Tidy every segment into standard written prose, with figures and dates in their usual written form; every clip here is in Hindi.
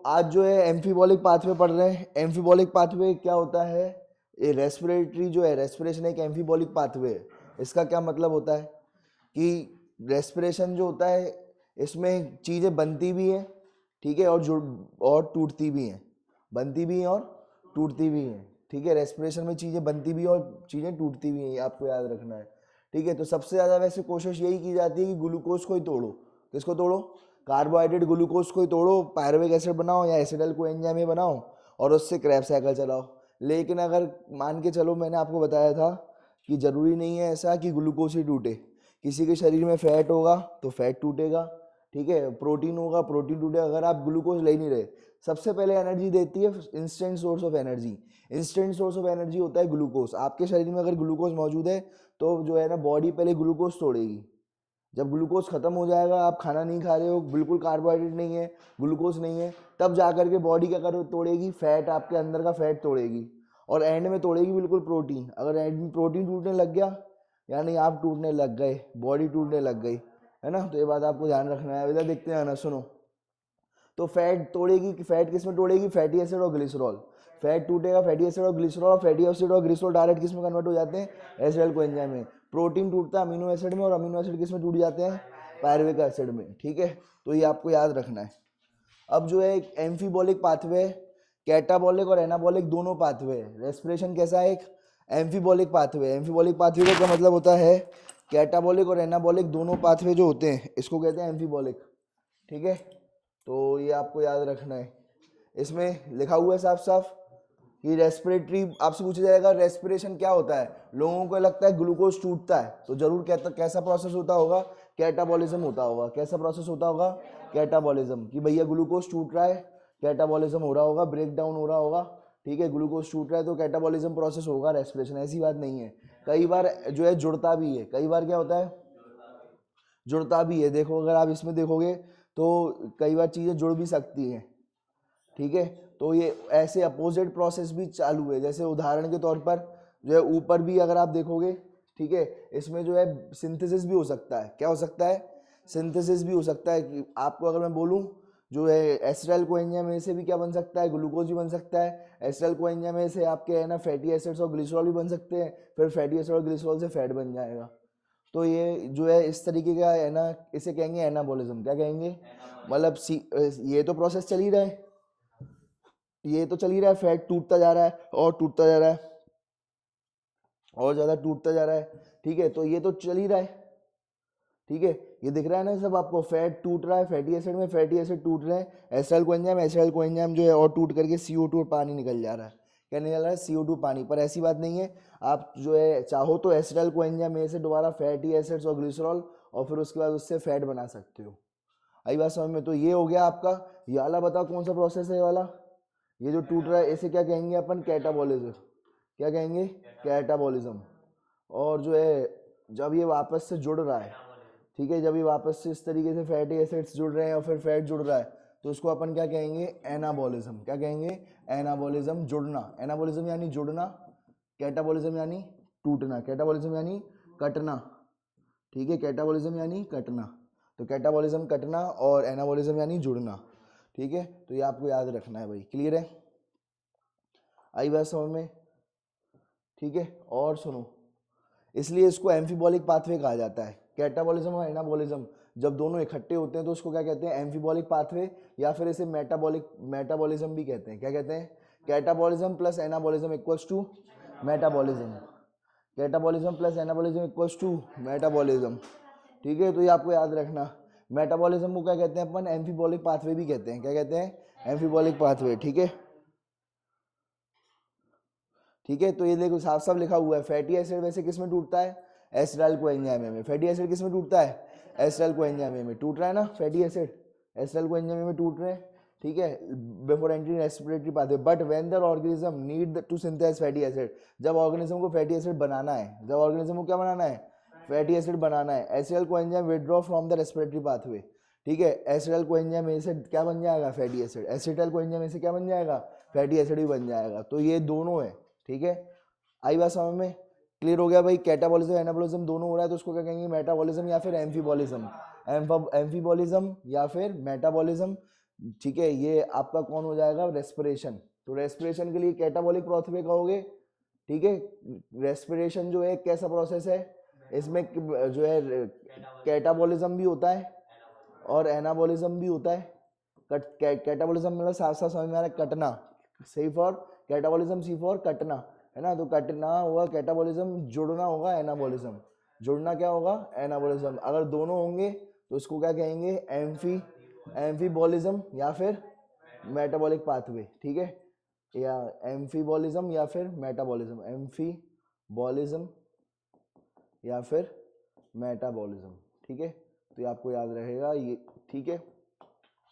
आज जो है एम्फीबॉलिक पाथवे पढ़ रहे हैं। एम्फीबॉलिक पाथवे क्या होता है? ये रेस्पिरेटरी जो है, रेस्पिरेशन एक एम्फीबॉलिक पाथवे है। इसका क्या मतलब होता है कि रेस्पिरेशन जो होता है इसमें चीज़ें बनती भी हैं, ठीक है, और जुड़ और टूटती भी हैं, बनती भी हैं और टूटती भी हैं, ठीक है। रेस्पिरेशन में चीज़ें बनती भी हैं और चीज़ें टूटती भी हैं, ये आपको याद रखना है, ठीक है। तो सबसे ज़्यादा वैसे कोशिश यही की जाती है कि ग्लूकोज को ही तोड़ो। किसको तोड़ो? कार्बोहाइड्रेट ग्लूकोज को ही तोड़ो, पायरुविक एसिड बनाओ या एसिटाइल कोएंजाइम ही बनाओ और उससे क्रैब्स साइकिल चलाओ। लेकिन अगर मान के चलो, मैंने आपको बताया था कि ज़रूरी नहीं है ऐसा कि ग्लूकोज ही टूटे। किसी के शरीर में फैट होगा तो फैट टूटेगा, ठीक है, प्रोटीन होगा प्रोटीन टूटेगा। अगर आप ग्लूकोज ले नहीं रहे, सबसे पहले एनर्जी देती है instant source of energy. Instant source of energy होता है ग्लूकोज। आपके शरीर में अगर ग्लूकोज मौजूद है तो जो है ना, बॉडी पहले ग्लूकोज तोड़ेगी। जब ग्लूकोज खत्म हो जाएगा, आप खाना नहीं खा रहे हो, बिल्कुल कार्बोहाइड्रेट नहीं है, ग्लूकोज नहीं है, तब जाकर के बॉडी क्या कर तोड़ेगी? फैट, आपके अंदर का फैट तोड़ेगी और एंड में तोड़ेगी बिल्कुल प्रोटीन। अगर एंड में प्रोटीन टूटने लग गया, यानी आप टूटने लग गए, बॉडी टूटने लग गई, है ना। तो ये बात आपको ध्यान रखना है। इधर देखते हैं ना, सुनो। तो फैट तोड़ेगी, फैट किस में तोड़ेगी? फैटी एसिड और ग्लिसरॉल। फैट टूटेगा फैटी एसिड और ग्लिसरॉल, और फैटी एसिड और ग्लिसरॉल डायरेक्ट किस में कन्वर्ट हो जाते हैं? एसिटाइल कोएंजाइम में। प्रोटीन टूटता है अमीनो एसिड में और अमीनो एसिड किस में टूट जाते हैं? पायरुविक एसिड में, ठीक है। तो ये आपको याद रखना है। अब जो है एक एम्फीबॉलिक पाथवे, कैटाबॉलिक और एनाबॉलिक दोनों पाथवे है। रेस्पिरेशन कैसा है? एक एम्फीबॉलिक पाथवे। एम्फीबॉलिक पाथवे का क्या मतलब होता है? कैटाबॉलिक और एनाबॉलिक दोनों पाथवे जो होते हैं इसको कहते हैं एम्फीबॉलिक, ठीक है। तो ये आपको याद रखना है। इसमें लिखा हुआ है साफ साफ कि रेस्पिरेटरी, आपसे पूछा जाएगा रेस्पिरेशन क्या होता है। लोगों को लगता है ग्लूकोज टूटता है, तो जरूर कहता कैसा प्रोसेस होता होगा? कैटाबॉलिज्म होता होगा। कैसा प्रोसेस होता होगा? कैटाबॉलिज्म, कि भैया ग्लूकोज टूट रहा है, कैटाबॉलिज्म हो रहा होगा, ब्रेक डाउन हो रहा होगा, ठीक है। ग्लूकोज टूट रहा है तो कैटाबॉलिज्म प्रोसेस होगा। रेस्पिरेशन ऐसी बात नहीं है। कई बार जो है जुड़ता भी है। कई बार क्या होता है? जुड़ता भी है। देखो, अगर आप इसमें देखोगे तो कई बार चीज़ें जुड़ भी सकती हैं, ठीक है। तो ये ऐसे अपोजिट प्रोसेस भी चालू है। जैसे उदाहरण के तौर पर जो है ऊपर भी अगर आप देखोगे, ठीक है, इसमें जो है सिंथेसिस भी हो सकता है। क्या हो सकता है? सिंथेसिस भी हो सकता है। कि आपको अगर मैं बोलूं, जो है एसिटाइल कोएंजाइम में से भी क्या बन सकता है? ग्लूकोज भी बन सकता है। एसिटाइल कोएंजाइम में से आपके है ना फैटी एसिड्स और ग्लिसरॉल भी बन सकते हैं। फिर फैटी एसिड और ग्लिसरॉल से फैट बन जाएगा। तो ये जो है इस तरीके का है ना, इसे कहेंगे एनाबॉलिज्म। क्या कहेंगे? मतलब ये तो प्रोसेस चल ही रहा है, ये तो चल ही रहा है। फैट टूटता जा रहा है और टूटता जा रहा है और ज़्यादा टूटता जा रहा है, ठीक है। तो ये तो चल ही रहा है, ठीक है। ये दिख रहा है ना सब आपको, फैट टूट रहा है फैटी एसिड में, फैटी एसिड टूट रहे हैं एसिटाइल कोएंजाइम जो है और टूट करके CO2 और पानी निकल जा रहा है। क्या निकल रहा है? CO2 पानी। पर ऐसी बात नहीं है। आप जो है चाहो तो एसिटाइल कोएंजाइम में से दोबारा फैटी एसिड्स और ग्लिसरॉल और फिर उसके बाद उससे फैट बना सकते हो। आई बात समझ में? तो ये हो गया आपका। ये वाला बताओ कौन सा प्रोसेस है ये वाला? ये जो टूट रहा है इसे क्या कहेंगे अपन? कैटाबॉलिज्म। क्या कहेंगे? कैटाबॉलिज्म। और जो है जब ये वापस से जुड़ रहा है, ठीक है, जब ये वापस से इस तरीके से फैटी एसिड्स जुड़ रहे हैं और फिर फैट जुड़ रहा है तो उसको अपन क्या कहेंगे? एनाबॉलिज्म। क्या कहेंगे? एनाबॉलिज्म, जुड़ना। एनाबॉलिज्म यानी जुड़ना, कैटाबॉलिज्म यानी टूटना, कैटाबॉलिज्म यानी कटना, ठीक है। कैटाबॉलिज्म यानी कटना। तो कैटाबॉलिज्म कटना और एनाबॉलिज्म यानी जुड़ना, ठीक है। तो ये आपको याद रखना है भाई। क्लियर है? आई बात समझ में? ठीक है। और सुनो, इसलिए इसको एम्फीबॉलिक पाथवे कहा जाता है। कैटाबॉलिज्म और एनाबॉलिज्म जब दोनों इकट्ठे होते हैं तो उसको क्या कहते हैं? एम्फीबॉलिक पाथवे, या फिर इसे मेटाबॉलिज्म भी कहते हैं। क्या कहते हैं? Catabolism plus anabolism equals to metabolism. Catabolism plus anabolism equals to metabolism, ठीक है। तो ये आपको याद रखना। मेटाबॉलिज्म को क्या कहते हैं अपन? एम्फीबॉलिक पाथवे भी कहते हैं। क्या कहते हैं? एम्फीबॉलिक पाथवे, ठीक है। ठीक है। तो ये देखो साफ साफ लिखा हुआ है। फैटी एसिड वैसे किस में टूटता है? एसिटाइल कोएंजाइम में। फैटी एसिड किस में टूटता है? एसिटाइल कोएंजाइम में। टूट रहा है ना फैटी एसिड, एसिटाइल कोएंजाइम में टूट रहे हैं, ठीक है, before entering respiratory pathway. But when the organism need to synthesize fatty acid, जब ऑर्गेनिज्म को फैटी एसिड बनाना है, जब ऑर्गेनिज्म को क्या बनाना है? फैटी एसिड बनाना है, acetyl coenzyme withdraw from the respiratory pathway, ठीक है। एसिटाइल कोएंजाइम में से क्या बन जाएगा? Fatty acid. एसिटाइल कोएंजाइम में से क्या बन जाएगा? फैटी एसिड भी बन जाएगा। तो ये दोनों है, ठीक है। आई बात समझ में? क्लियर हो गया भाई? कैटाबॉलिज्म एनाबॉलिज्म दोनों हो रहा है तो उसको क्या कहेंगे? मेटाबॉलिज्म या फिर एम्फीबॉलिज्म। एम्फीबॉलिज्म या फिर मेटाबॉलिज्म ठीक है, ये आपका कौन हो जाएगा, रेस्पिरेशन। तो रेस्पिरेशन के लिए कैटाबॉलिक पाथवे कहोगे, ठीक है। रेस्पिरेशन जो है कैसा प्रोसेस है, इसमें जो है कैटाबॉलिज्म भी होता है और एनाबॉलिज्म भी होता है। कैटाबॉलिज्म मतलब साफ साफ समझ में आ रहा है, कटना, सी फॉर कैटाबॉलिज्म, सी फॉर कटना, है ना। तो कटना हुआ कैटाबॉलिज्म, जुड़ना होगा एनाबॉलिज्म, जुड़ना क्या होगा, एनाबॉलिज्म। अगर दोनों होंगे तो इसको क्या कहेंगे, एम्फीबॉलिज्म या फिर मेटाबॉलिक पाथवे, ठीक है, या एम्फीबॉलिज्म या फिर मेटाबॉलिज्म, एम्फीबॉलिज्म या फिर मेटाबॉलिज्म, ठीक है। तो ये आपको याद रहेगा ये, ठीक है।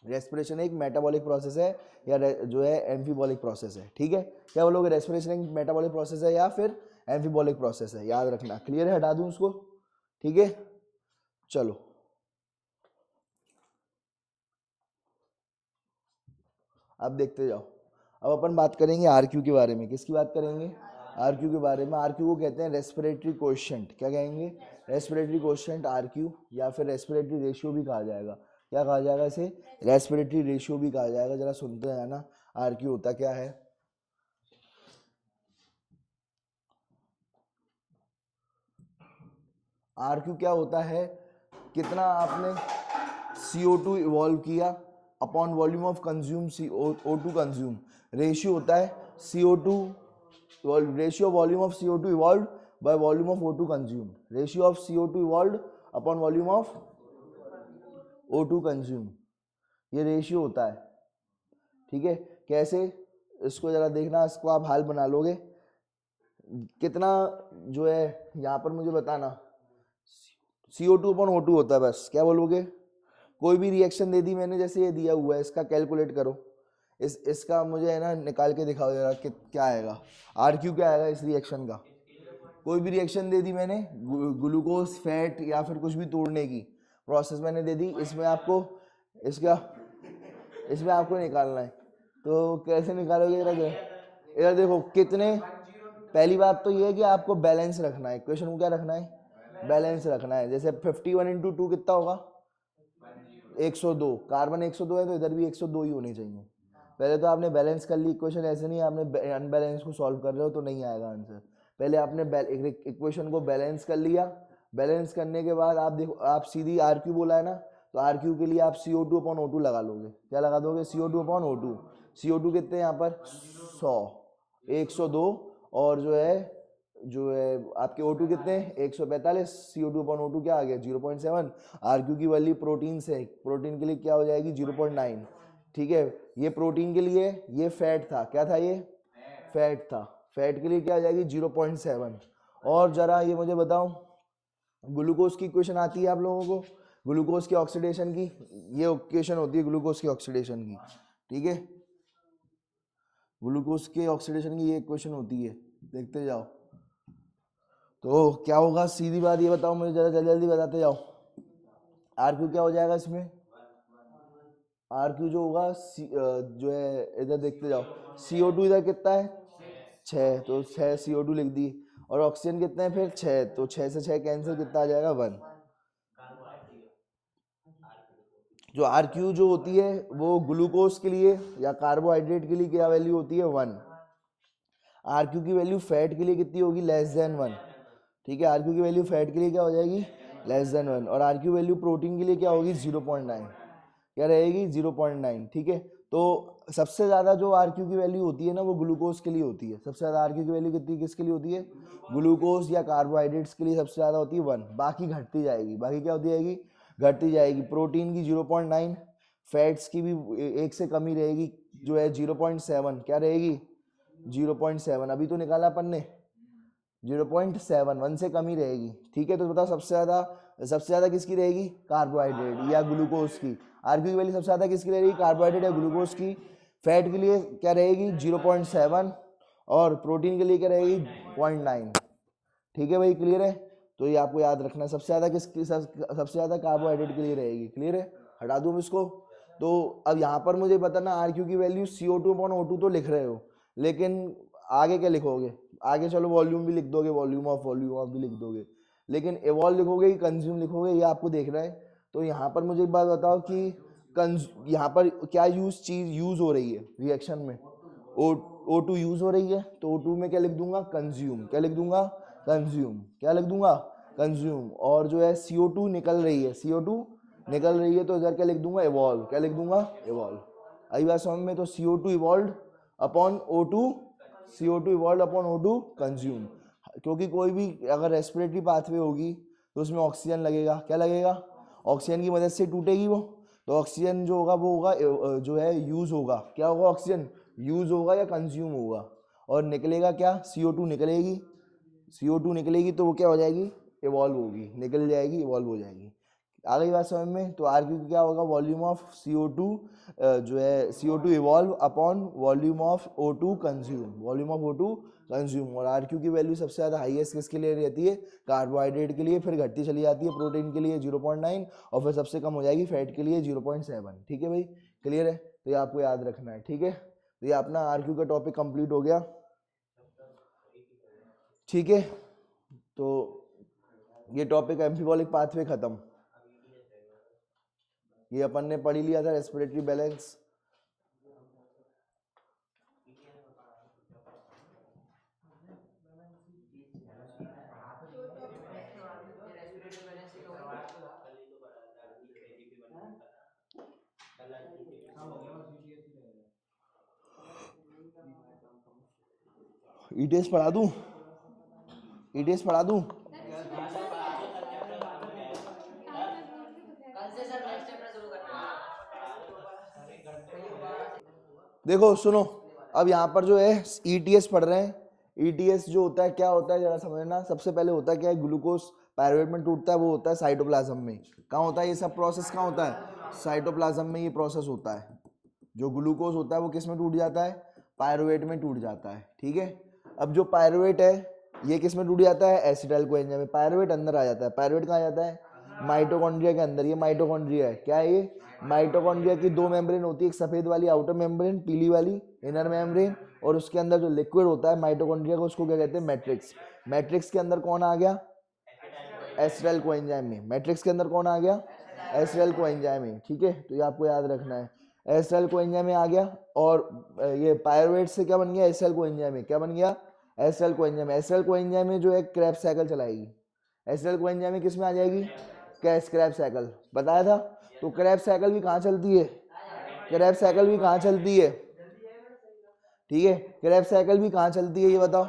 रेस्पिरेशन एक मेटाबॉलिक प्रोसेस है या जो है एम्फीबॉलिक प्रोसेस है, ठीक है। क्या बोलोगे, रेस्पिरेशन एक मेटाबॉलिक प्रोसेस है या फिर एम्फीबॉलिक प्रोसेस है, याद रखना। क्लियर है, हटा दूं उसको, ठीक है। चलो अब देखते जाओ। अब अपन बात करेंगे आरक्यू के बारे में। किसकी बात करेंगे, आरक्यू के बारे में। आरक्यू को कहते हैं रेस्पिरेटरी कोएफिशिएंट, क्या कहेंगे, रेस्पिरेटरी कोएफिशिएंट आरक्यू, या फिर रेस्पिरेटरी रेशियो भी कहा जाएगा। क्या कहा जाएगा इसे, रेस्पिरेटरी रेशियो भी कहा जाएगा। जरा सुनते हैं ना, आरक्यू होता क्या है। आरक्यू क्या होता है, कितना आपने CO2 इवॉल्व किया upon volume of consume O2 consume. Ratio होता है CO2, ratio volume of CO2 evolve by volume of O2 consume, ratio of CO2 evolve upon volume of O2 consume, ये रेशियो होता है, ठीक है। कैसे, इसको जरा देखना, इसको आप हाल बना लोगे, कितना जो है यहाँ पर मुझे बताना, CO2 अपॉन O2 होता है, बस क्या बोलोगे। कोई भी रिएक्शन दे दी मैंने, जैसे ये दिया हुआ है, इसका कैलकुलेट करो, इसका मुझे है ना निकाल के दिखाओ जरा कि क्या आएगा, आरक्यू क्या आएगा इस रिएक्शन का। कोई भी रिएक्शन दे दी मैंने, ग्लूकोज, फैट या फिर कुछ भी तोड़ने की प्रोसेस मैंने दे दी, इसमें आपको इसमें आपको निकालना है। तो कैसे निकालोगे, इधर देखो कितने, पहली बात तो ये है कि आपको बैलेंस रखना है, इक्वेशन को क्या रखना है, बैलेंस रखना है। जैसे 51 इंटू 2 कितना होगा, 102, कार्बन 102 है तो इधर भी 102 ही होने चाहिए। पहले तो आपने बैलेंस कर ली इक्वेशन, ऐसे नहीं आपने अनबैलेंस को सॉल्व कर रहे हो तो नहीं आएगा आंसर। पहले आपने इक्वेशन को बैलेंस कर लिया, बैलेंस करने के बाद आप देखो, आप सीधी आरक्यू बोला है ना, तो आरक्यू के लिए आप CO2 अपॉन O2 लगा लोगे। क्या लगा दोगे, CO2 अपॉन O2। CO2 कितने यहाँ पर 100, 102, और जो है आपके O2 कितने 145, CO2 अपॉन O2 क्या आ गया 0.7। आरक्यू की वैल्यू प्रोटीन से, प्रोटीन के लिए क्या हो जाएगी 0.9, ठीक है। ये प्रोटीन के लिए, ये फैट था, क्या था ये, फैट था, फैट के लिए क्या हो जाएगी 0.7। और जरा ये मुझे बताओ, ग्लूकोज की इक्वेशन आती है आप लोगों को, ग्लूकोज के ऑक्सीडेशन की, ये इक्वेशन होती है ग्लूकोज के ऑक्सीडेशन की, ठीक है। ग्लूकोज के ऑक्सीडेशन की ये इक्वेशन होती है, देखते जाओ। तो क्या होगा, सीधी बात ये बताओ मुझे, जरा जल्दी जल्दी बताते जाओ। आरक्यू क्या हो जाएगा इसमें, आरक्यू जो होगा जो है, इधर देखते जाओ, CO2 इधर कितना है 6, तो 6 CO2 लिख दी, और ऑक्सीजन कितने हैं फिर 6, तो 6 से 6 कैंसिल, कितना आ जाएगा 1। जो आरक्यू जो होती है वो ग्लूकोज के लिए या कार्बोहाइड्रेट के लिए क्या वैल्यू होती है 1। आरक्यू की वैल्यू फैट के लिए कितनी होगी, लेस देन 1, ठीक है। आरक्यू की वैल्यू फैट के लिए क्या हो जाएगी, लेस देन 1, और आरक्यू वैल्यू प्रोटीन के लिए क्या होगी 0.9, क्या रहेगी 0.9, ठीक है। तो सबसे ज्यादा जो आरक्यू की वैल्यू होती है ना, वो ग्लूकोज के लिए होती है। सबसे ज्यादा आरक्यू की वैल्यू कितनी किसके लिए होती है, ग्लूकोज या कार्बोहाइड्रेट्स के लिए सबसे ज्यादा होती है 1, बाकी घटती जाएगी, बाकी क्या होती जाएगी, घटती जाएगी। प्रोटीन की 0.9, फैट्स की भी 1 से कमी रहेगी, जो है 0.7, क्या रहेगी 0.7, अभी तो निकाला अपन ने 0.7, 1 से कमी रहेगी, ठीक है। तो बताओ सबसे ज्यादा किसकी रहेगी, कार्बोहाइड्रेट या ग्लूकोज की। आरक्यू की वैल्यू सबसे ज्यादा किसकी रहेगी, कार्बोहाइड्रेट या ग्लूकोज की। फैट के लिए क्या रहेगी 0.7, और प्रोटीन के लिए क्या रहेगी 0.9, ठीक है भाई, क्लियर है। तो ये आपको याद रखना है, सबसे ज्यादा किसकी, सबसे ज्यादा कार्बोहाइड्रेट के लिए रहेगी, क्लियर है। हटा दूं इसको। तो अब यहाँ पर मुझे बताना, आरक्यू की वैल्यू CO2 अपॉन O2 तो लिख रहे हो, लेकिन आगे क्या लिखोगे, आगे चलो वॉल्यूम भी लिख दोगे, वॉल्यूम ऑफ भी लिख दोगे, लेकिन एवॉल्व लिखोगे कि कंज्यूम लिखोगे, ये आपको देखना है। तो यहाँ पर मुझे एक बात बताओ कि यहाँ पर क्या चीज यूज हो रही है रिएक्शन में, O2 यूज हो रही है, तो O2 में क्या लिख दूंगा, कंज्यूम। क्या लिख दूंगा, कंज्यूम। क्या लिख दूंगा, कंज्यूम। और जो है CO2 निकल रही है, CO2 निकल रही है, तो इधर क्या लिख दूंगा, इवॉल्व। क्या लिख दूंगा, इवॉल्व। आई बात समझ में। तो CO2 evolve upon O2, CO2 evolve upon O2 consume. क्योंकि कोई भी अगर रेस्पिरेटरी पाथवे होगी तो उसमें ऑक्सीजन लगेगा। क्या लगेगा, ऑक्सीजन की मदद से टूटेगी वो, तो ऑक्सीजन जो होगा वो होगा जो है यूज होगा। क्या होगा, ऑक्सीजन यूज होगा या कंज्यूम होगा, और निकलेगा क्या, CO2 निकलेगी। CO2 निकलेगी तो वो क्या हो जाएगी, इवॉल्व होगी, निकल जाएगी, इवॉल्व हो जाएगी। आ गई बात समझ में। तो आर क्यू क्या होगा, वॉल्यूम ऑफ CO2 जो है CO2 evolve upon volume of O2 consume, volume of O2 consume. और आर क्यू की वैल्यू सबसे ज़्यादा हाईएस्ट किसके लिए रहती है, कार्बोहाइड्रेट के लिए, फिर घटती चली जाती है प्रोटीन के लिए 0.9, और फिर सबसे कम हो जाएगी फैट के लिए 0.7। ठीक है भाई, क्लियर है। तो ये आपको याद रखना है। ठीक है, तो ये अपना आर क्यू का टॉपिक कंप्लीट हो गया। ठीक है, तो ये टॉपिक एम्फिबॉलिक पाथवे खत्म। ये अपन ने पढ़ लिया था रेस्पिरेटरी बैलेंस। ईटीएस पढ़ा दूं, ईटीएस पढ़ा दूं। देखो सुनो, अब यहाँ पर जो है ईटीएस पढ़ रहे हैं। ईटीएस जो होता है, क्या होता है जरा समझना। सबसे पहले होता है क्या है, ग्लूकोज पायरुवेट में टूटता है, वो होता है साइटोप्लाज्म में। कहाँ होता है ये सब प्रोसेस, कहाँ होता है, साइटोप्लाज्म में ये प्रोसेस होता है। जो ग्लूकोज होता है वो किस में टूट जाता है, पायरुवेट में टूट जाता है। ठीक है, अब जो पायरुवेट है ये किस में टूट जाता है, एसिटाइल कोएंजाइम में। पायरुवेट अंदर आ जाता है। पायरुवेट कहाँ जाता है, माइटोकॉन्ड्रिया के अंदर। ये माइटोकॉन्ड्रिया है। क्या है ये, माइटोकॉन्ड्रिया की दो मेम्ब्रेन होती है, एक सफेद वाली आउटर मेम्ब्रेन, पीली वाली इनर मेम्ब्रेन, और उसके अंदर जो लिक्विड होता है माइटोकॉन्ड्रिया का, उसको क्या कहते हैं, मैट्रिक्स। मैट्रिक्स के अंदर कौन आ गया, एसिटाइल कोएंजाइम में। मैट्रिक्स के अंदर कौन आ गया, एसिटाइल कोएंजाइम में। ठीक है, तो ये आपको याद रखना है, एसिटाइल कोएंजाइम में आ गया। और ये पायरुवेट से क्या बन गया, एसिटाइल कोएंजाइम में। क्या बन गया, एसिटाइल कोएंजाइम। एसिटाइल कोएंजाइम में जो है क्रेब्स साइकिल चलाएगी। एसिटाइल कोएंजाइम में किस में आ जाएगी, क्रेब्स साइकिल, बताया था। तो क्रेब्स साइकिल भी कहाँ चलती है, क्रेब्स साइकिल भी कहाँ चलती है, ठीक है, क्रेब्स साइकिल भी कहाँ चलती है ये बताओ,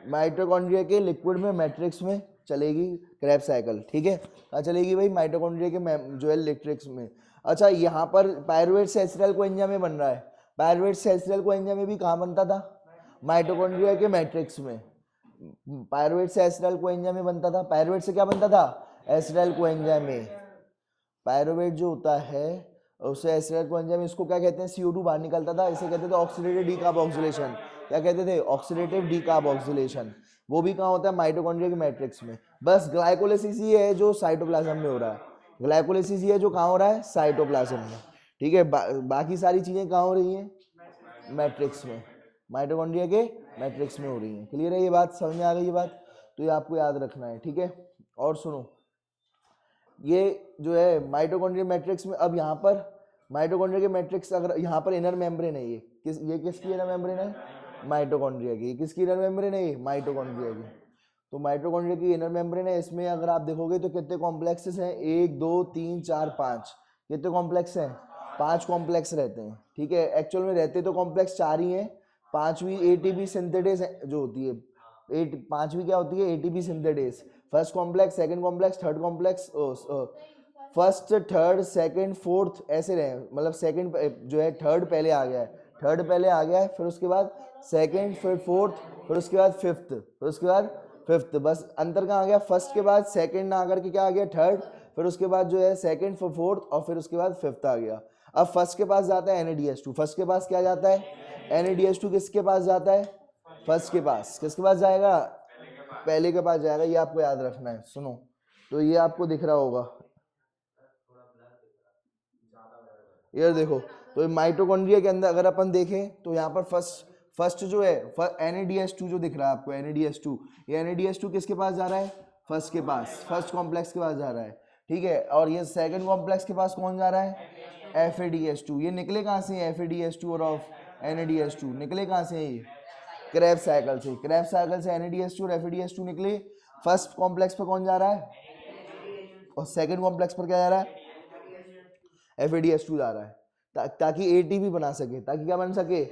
माइटोकॉन्ड्रिया के लिक्विड में, मैट्रिक्स में चलेगी क्रेब्स साइकिल। ठीक है, कहाँ चलेगी भाई, माइटोकॉन्ड्रिया के जो है मैट्रिक्स में। अच्छा, यहाँ पर पायरुवेट से एसिटाइल कोएंजाइम में बन रहा है। पायरुवेट से एसिटाइल कोएंजाइम में भी कहाँ बनता था, माइटोकॉन्ड्रिया के मैट्रिक्स में। पायरुवेट से एसिटाइल कोएंजाइम में बनता था। पायरुवेट से क्या बनता था, एसिटाइल कोएंजाइम में। पायरुवेट जो होता है उससे एसिटाइल कोएंजाइम, इसको क्या कहते हैं, CO2 बाहर निकलता था, इसे कहते थे ऑक्सीडेटिव डीकार्बोक्सिलेशन। क्या कहते थे, ऑक्सीडेटिव डीकार्बोक्सिलेशन। वो भी कहाँ होता है, माइटोकॉन्ड्रिया के मैट्रिक्स में। बस ग्लाइकोलाइसिस ही है जो साइटोप्लाज्म में हो रहा है। ग्लाइकोलाइसिस ही है जो कहाँ हो रहा है, साइटोप्लाज्म में। ठीक है, बाकी सारी चीजें कहाँ हो रही हैं, मैट्रिक्स में, माइटोकॉन्ड्रिया के मैट्रिक्स में हो रही हैं। क्लियर है ये बात, समझ में आ गई ये बात, तो ये आपको याद रखना है। ठीक है, और सुनो, ये जो है माइटोकॉन्ड्रिया मैट्रिक्स में, अब यहाँ पर माइटोकॉन्ड्रिया के मैट्रिक्स, अगर यहाँ पर इनर मेम्ब्रेन है, ये किसकी इनर मेम्ब्रेन है, माइटोकॉन्ड्रिया की। किसकी इनर मेम्ब्रेन है, ये माइटोकॉन्ड्रिया की। तो माइटोकॉन्ड्रिया की इनर मेम्ब्रेन है, इसमें अगर आप देखोगे तो कितने कॉम्प्लेक्सेस हैं, 1 2 3 4 5, कितने कॉम्प्लेक्स हैं, 5 कॉम्प्लेक्स रहते हैं। ठीक है, एक्चुअल में रहते तो कॉम्प्लेक्स 4 ही हैं। 5वीं ATP सिंथेटेस जो होती है, 5वीं क्या होती है, ATP synthetase. First complex, second complex, third complex, first third second fourth ऐसे रहे, मतलब सेकंड जो है थर्ड पहले आ गया है, थर्ड पहले आ गया है, फिर उसके बाद सेकंड, फिर फोर्थ, फिर उसके बाद फिफ्थ, फिर उसके बाद फिफ्थ। बस अंतर कहाँ आ गया, फर्स्ट के बाद सेकंड ना आकर के क्या आ गया, थर्ड, फिर उसके बाद जो है सेकंड, फिर फोर्थ, और फिर उसके बाद फिफ्थ आ गया। अब फर्स्ट के पास जाता है NADH2। फर्स्ट के पास क्या जाता है, NADH2 किसके पास जाता है, फर्स्ट के पास। किसके पास जाएगा, पहले के पास जाएगा। ये आपको याद रखना है। सुनो, तो ये आपको दिख रहा होगा, ये देखो। तो माइटोकॉन्ड्रिया के अंदर अगर अपन देखें तो यहाँ पर फर्स्ट जो है NADH2 जो दिख रहा है आपको, NADH2, ये NADH2 किसके पास जा रहा है, फर्स्ट के पास, फर्स्ट कॉम्प्लेक्स के पास जा रहा है। ठीक है। और ये सेकंड कॉम्प्लेक्स के पास कौन जा रहा है, FADH2। ये निकले कहाँ से, FADH2 और ऑफ NADH2 निकले कहाँ से, ये क्रेब्स साइकिल से। क्रेब्स साइकिल से NADH2 और FADH2 निकले। फर्स्ट कॉम्प्लेक्स पर कौन जा रहा है, और सेकंड कॉम्प्लेक्स पर क्या जा रहा है, FADH2 जा रहा है, ताकि ATP बना सके, ताकि क्या बन सके,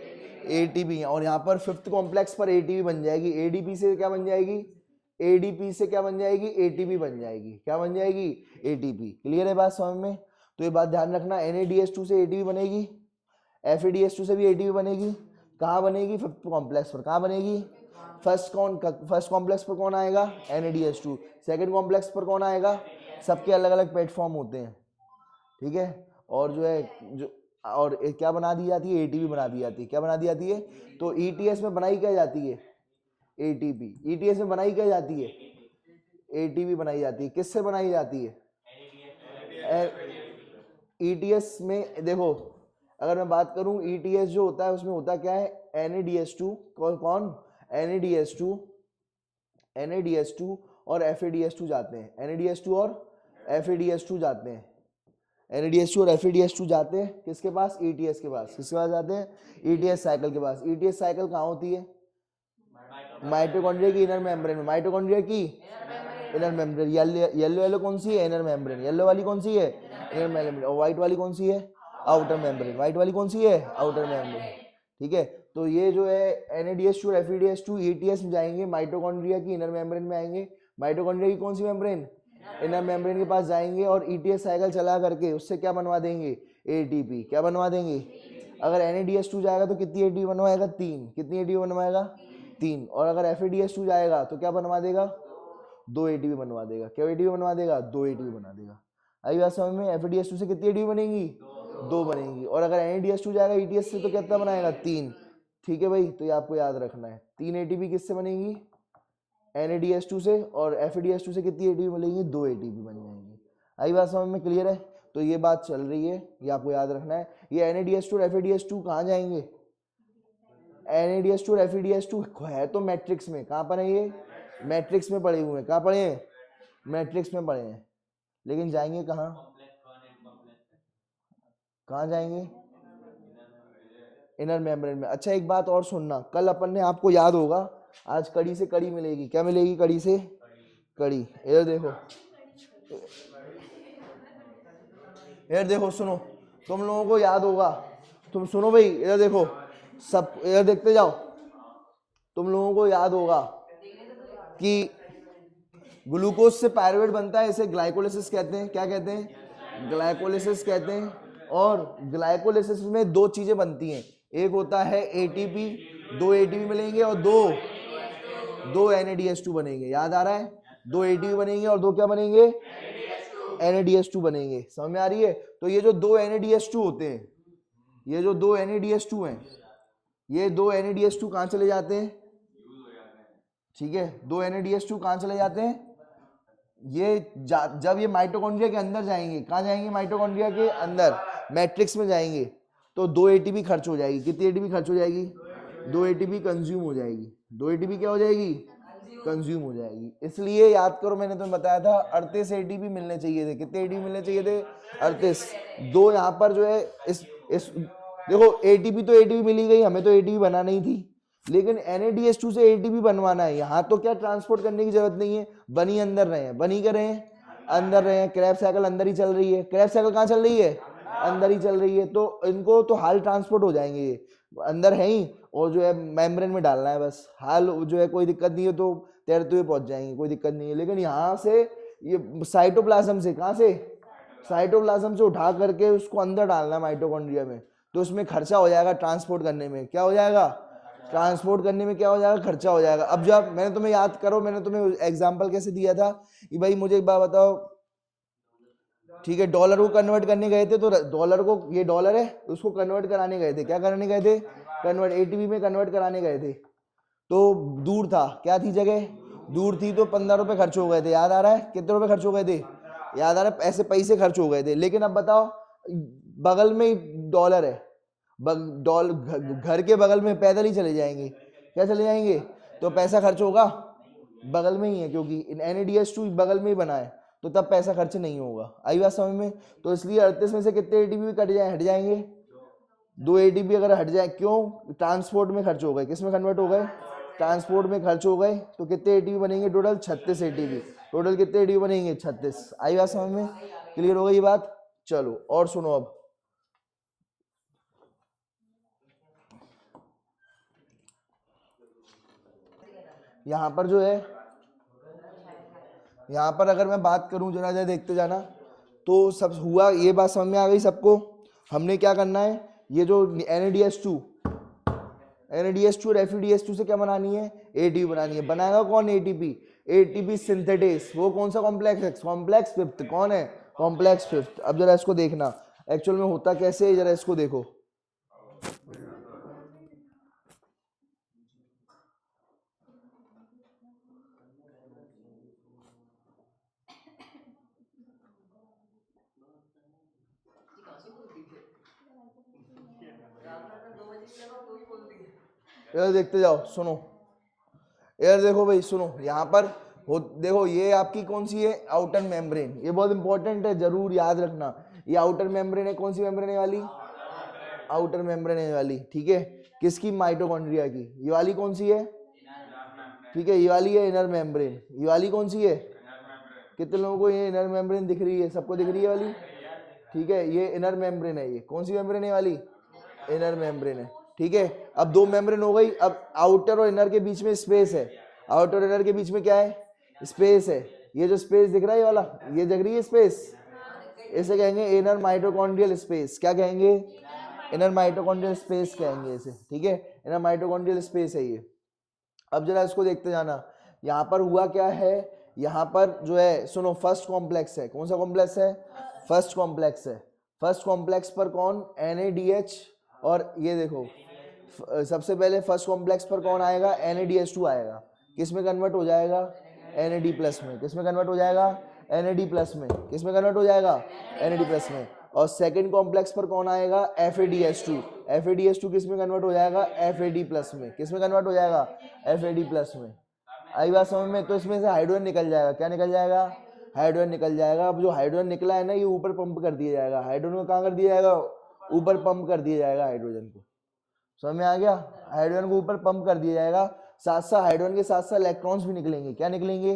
ATP। और यहाँ पर फिफ्थ कॉम्प्लेक्स पर ATP बन जाएगी, ADP से क्या बन जाएगी, ADP से क्या बन जाएगी, ATP बन जाएगी। क्या बन जाएगी, ATP। क्लियर है बात समझ में। तो ये बात ध्यान रखना, NADH2 से ATP बनेगी, FADH2 से भी ATP बनेगी। कहाँ बनेगी, फिफ्थ कॉम्प्लेक्स पर। कहाँ बनेगी, फर्स्ट कॉम्प्लेक्स पर कौन आएगा, NADH2। सेकंड कॉम्प्लेक्स पर कौन आएगा, सबके अलग अलग प्लेटफॉर्म होते हैं, ठीक है। और जो है जो और क्या बना दी जाती है, ATP बना दी जाती है। क्या बना दी जाती है, तो ETS में बनाई क्या जाती है, ATP। ETS में बनाई क्या जाती है, ATP बनाई जाती है। किससे बनाई जाती है, ETS में देखो, अगर मैं बात करूं ETS जो होता है उसमें होता क्या है, NADH2 कौन NADH2 और FADH2 जाते हैं, NADH2 और FADH2 जाते हैं, NADH2 और FADH2 जाते हैं किसके पास, ETS के पास। किसके पास जाते हैं, ETS साइकिल के पास। ETS साइकिल कहाँ होती है, माइटोकॉन्ड्रिया की इनर मेम्ब्रेन में। माइटोकॉन्ड्रिया की इनर मेम्ब्रेन, येलो कौन सी है, इनर मेम्ब्रेन। येलो वाली कौन सी है, इनर मेम्ब्रेन। और व्हाइट वाली कौन सी है, आउटर मेम्ब्रेन। व्हाइट वाली कौन सी है, आउटर मेम्ब्रेन, ठीक है। तो ये जो है NADH2 और FADH2 ETS में जाएंगे, माइटोकॉन्ड्रिया की इनर मेम्ब्रेन में आएंगे। माइटोकॉन्ड्रिया की कौन सी मेम्ब्रेन, इनर मेम्ब्रेन के पास जाएंगे, और ETS साइकिल चला करके उससे क्या बनवा देंगे, ATP। क्या बनवा देंगे, अगर NADH2 जाएगा तो कितनी ATP बनवाएगा, 3। कितनी ATP बनवाएगा, 3। और अगर FADH2 जाएगा तो क्या बनवा देगा, 2 ATP बनवा देगा। क्या ATP बनवा देगा, 2 ATP बना देगा। आई बात समझ में। FADH2 से कितनी ATP बनेगी, 2 बनेगी। और अगर NADH2 जाएगा ETS से तो कितना बनाएगा, 3। ठीक है भाई, तो ये आपको याद रखना है। 3 ATP किससे बनेगी, NADH2 से। और FADH2 से कितनी ATP मिलेगी, 2 ATP बन जाएंगी। आई बात समझ में, क्लियर है। तो ये बात चल रही है, ये आपको याद रखना है। ये NADH2 और FADH2 कहाँ जाएंगे, NADH2 और FADH2 है तो मैट्रिक्स में। कहाँ पर है ये, मैट्रिक्स में पड़े हुए हैं। कहाँ पड़े हैं, मैट्रिक्स में पड़े हैं। लेकिन जाएंगे कहाँ, कहाँ जाएंगे, इनर मेम्ब्रेन में। अच्छा एक बात और सुनना, कल अपन ने, आपको याद होगा, आज कड़ी से कड़ी मिलेगी। क्या मिलेगी, कड़ी से कड़ी। इधर देखो, इधर देखो, सुनो, तुम लोगों को याद होगा, तुम सुनो भाई, इधर देखो, सब इधर देखते जाओ। तुम लोगों को याद होगा कि ग्लूकोज से पायरुवेट बनता है, इसे ग्लाइकोलिसिस कहते हैं। क्या कहते हैं, ग्लाइकोलिसिस कहते हैं। और ग्लाइकोलिसिस में 2 चीजें बनती हैं, एक होता है ATP, 2 ATP मिलेंगे, और दो NADH2 बनेंगे। याद आ रहा है, 2 ATP बनेंगे और 2 क्या बनेंगे, NADH2 बनेंगे। समझ में आ रही है। तो ये जो 2 NADH2 होते हैं, ये जो 2 NADH2 हैं, ये 2 NADH2 कहाँ चले जाते हैं, ठीक है। 2 NADH2 कहाँ चले जाते हैं, ये जब ये माइटोकॉन्ड्रिया के अंदर जाएंगे। कहाँ जाएंगे, माइटोकॉन्ड्रिया के अंदर, मैट्रिक्स में जाएंगे, तो 2 ATP खर्च हो जाएगी। कितनी ATP खर्च हो जाएगी, 2 ATP कंज्यूम हो जाएगी। 2 ATP क्या हो जाएगी, कंज्यूम हो जाएगी। इसलिए याद करो, मैंने तुम्हें बताया था 38 ATP मिलने चाहिए थे। कितने ATP मिलने चाहिए थे, 38। 2 यहाँ पर जो है इस देखो, ATP तो ATP मिली गई, हमें तो ATP बना नहीं थी, लेकिन NADH2 से ATP बनवाना है। यहाँ तो क्या ट्रांसपोर्ट करने की जरूरत नहीं है, बनी अंदर रहे हैं, बनी कर रहे हैं, अंदर रहे हैं। क्रैब्स साइकिल अंदर ही चल रही है। क्रैब्स साइकिल कहाँ चल रही है, अंदर ही चल रही है। तो इनको तो हाल ट्रांसपोर्ट हो जाएंगे, ये अंदर है ही, और जो है मेम्ब्रेन में डालना है बस। हाल जो है कोई दिक्कत नहीं है, तो तैरते हुए पहुंच जाएंगे, कोई दिक्कत नहीं है। लेकिन यहाँ से ये साइटोप्लाज्म से, कहाँ से, साइटोप्लाज्म से उठा करके उसको अंदर डालना है माइटोकॉन्ड्रिया में। तो उसमें खर्चा हो जाएगा ट्रांसपोर्ट करने में। क्या हो जाएगा, ट्रांसपोर्ट करने में क्या हो जाएगा, खर्चा हो जाएगा। अब जब मैंने तुम्हें याद करो, मैंने तुम्हें एग्जांपल कैसे दिया था कि भाई मुझे एक बात बताओ, ठीक है, डॉलर को कन्वर्ट करने गए थे, तो डॉलर को, ये डॉलर है, उसको कन्वर्ट कराने गए थे। क्या कराने गए थे, कन्वर्ट, ATP में कन्वर्ट कराने गए थे। तो दूर था, क्या थी जगह, दूर थी, तो 15 रुपए खर्च हो गए थे। याद आ रहा है, कितने रुपए खर्च हो गए थे, याद आ रहा है, ऐसे पैसे खर्च हो गए थे। लेकिन अब बताओ, बगल में ही डॉलर है, घर के बगल में, पैदल ही चले जाएंगे। क्या चले जाएंगे, तो पैसा खर्च होगा, बगल में ही है, क्योंकि NADH2 बगल में ही बना है, तो तब पैसा खर्च नहीं होगा। आई बात समझ में? तो इसलिए 38 में से कितने एटीपी कट जाए, हट जाएंगे? 2 एटीपी अगर हट जाए, क्यों? ट्रांसपोर्ट में खर्च हो गए। किस में कन्वर्ट हो गए? ट्रांसपोर्ट में खर्च हो गए। तो कितने एटीपी बनेंगे टोटल? 36 एटीपी। टोटल कितने एटीपी बनेंगे? 36। आई बात समझ में? क्लियर हो गई ये बात? चलो और सुनो, अब यहाँ पर जो है, यहाँ पर अगर मैं बात करूं, जरा जरा देखते जाना, तो सब हुआ, ये बात समझ में आ गई सबको? हमने क्या करना है, ये जो NADH2 और FeDH2 से क्या बनानी है? ATP बनानी है। बनाएगा कौन ATP? ATP synthetase. वो कौन सा कॉम्प्लेक्स है? Complex fifth. कौन है? Complex fifth. अब जरा इसको देखना एक्चुअल में होता कैसे है, जरा इसको देखो। यार देखते जाओ, सुनो यार, देखो भाई सुनो, यहाँ पर देखो, ये आपकी कौन सी है? Outer membrane. ये बहुत इंपॉर्टेंट है, जरूर याद रखना। ये आउटर मेम्ब्रेन है। कौन सी मेम्ब्रेन वाली? आउटर मेम्ब्रेन वाली। ठीक है, किसकी? माइटोकॉन्ड्रिया की। ये वाली कौन सी है? ठीक है, ये वाली है इनर मेम्ब्रेन। ये वाली कौन सी है? कितने लोगों को ये इनर मेम्ब्रेन दिख रही है? सबको दिख रही है वाली? ठीक है, ये इनर मेम्ब्रेन है। ये कौन सी मेम्ब्रेन है वाली? इनर मेम्ब्रेन है। ठीक है, अब 2 मेम्ब्रेन हो गई। अब आउटर और इनर के बीच में स्पेस है। आउटर और इनर के बीच में क्या है? स्पेस है। ये जो स्पेस दिख रहा है ये वाला, ये दिख रही है स्पेस, इसे कहेंगे इनर माइटोकॉन्ड्रियल स्पेस। क्या कहेंगे? इनर माइटोकॉन्ड्रियल स्पेस कहेंगे इसे। ठीक है, इनर माइटोकॉन्ड्रियल स्पेस है ये। अब जरा इसको देखते जाना, यहाँ पर हुआ क्या है? यहाँ पर जो है, सुनो, फर्स्ट कॉम्प्लेक्स है। कौन सा कॉम्प्लेक्स है? फर्स्ट कॉम्प्लेक्स है। फर्स्ट कॉम्प्लेक्स पर कौन? NADH। और ये देखो, सबसे पहले फर्स्ट कॉम्प्लेक्स पर कौन आएगा? NADH2 आएगा। किस में कन्वर्ट हो जाएगा? NAD प्लस में। किस में कन्वर्ट हो जाएगा? NAD प्लस में। किस में कन्वर्ट हो जाएगा? NAD प्लस में। और सेकंड कॉम्प्लेक्स पर कौन आएगा? FADH2। FADH2 किस में कन्वर्ट हो जाएगा? FAD प्लस में। किस में कन्वर्ट हो जाएगा? FAD प्लस में। आई बात समझ में? तो इसमें से हाइड्रोजन निकल जाएगा। क्या निकल जाएगा? हाइड्रोजन निकल जाएगा। अब जो हाइड्रोजन निकला है ना, ये ऊपर पंप कर दिया जाएगा। हाइड्रोजन को कहाँ कर दिया जाएगा? ऊपर पंप कर दिया जाएगा हाइड्रोजन को। समझ में आ गया? हाइड्रोजन को ऊपर पंप कर दिया जाएगा। साथ साथ हाइड्रोजन के साथ साथ इलेक्ट्रॉन्स भी निकलेंगे। क्या निकलेंगे?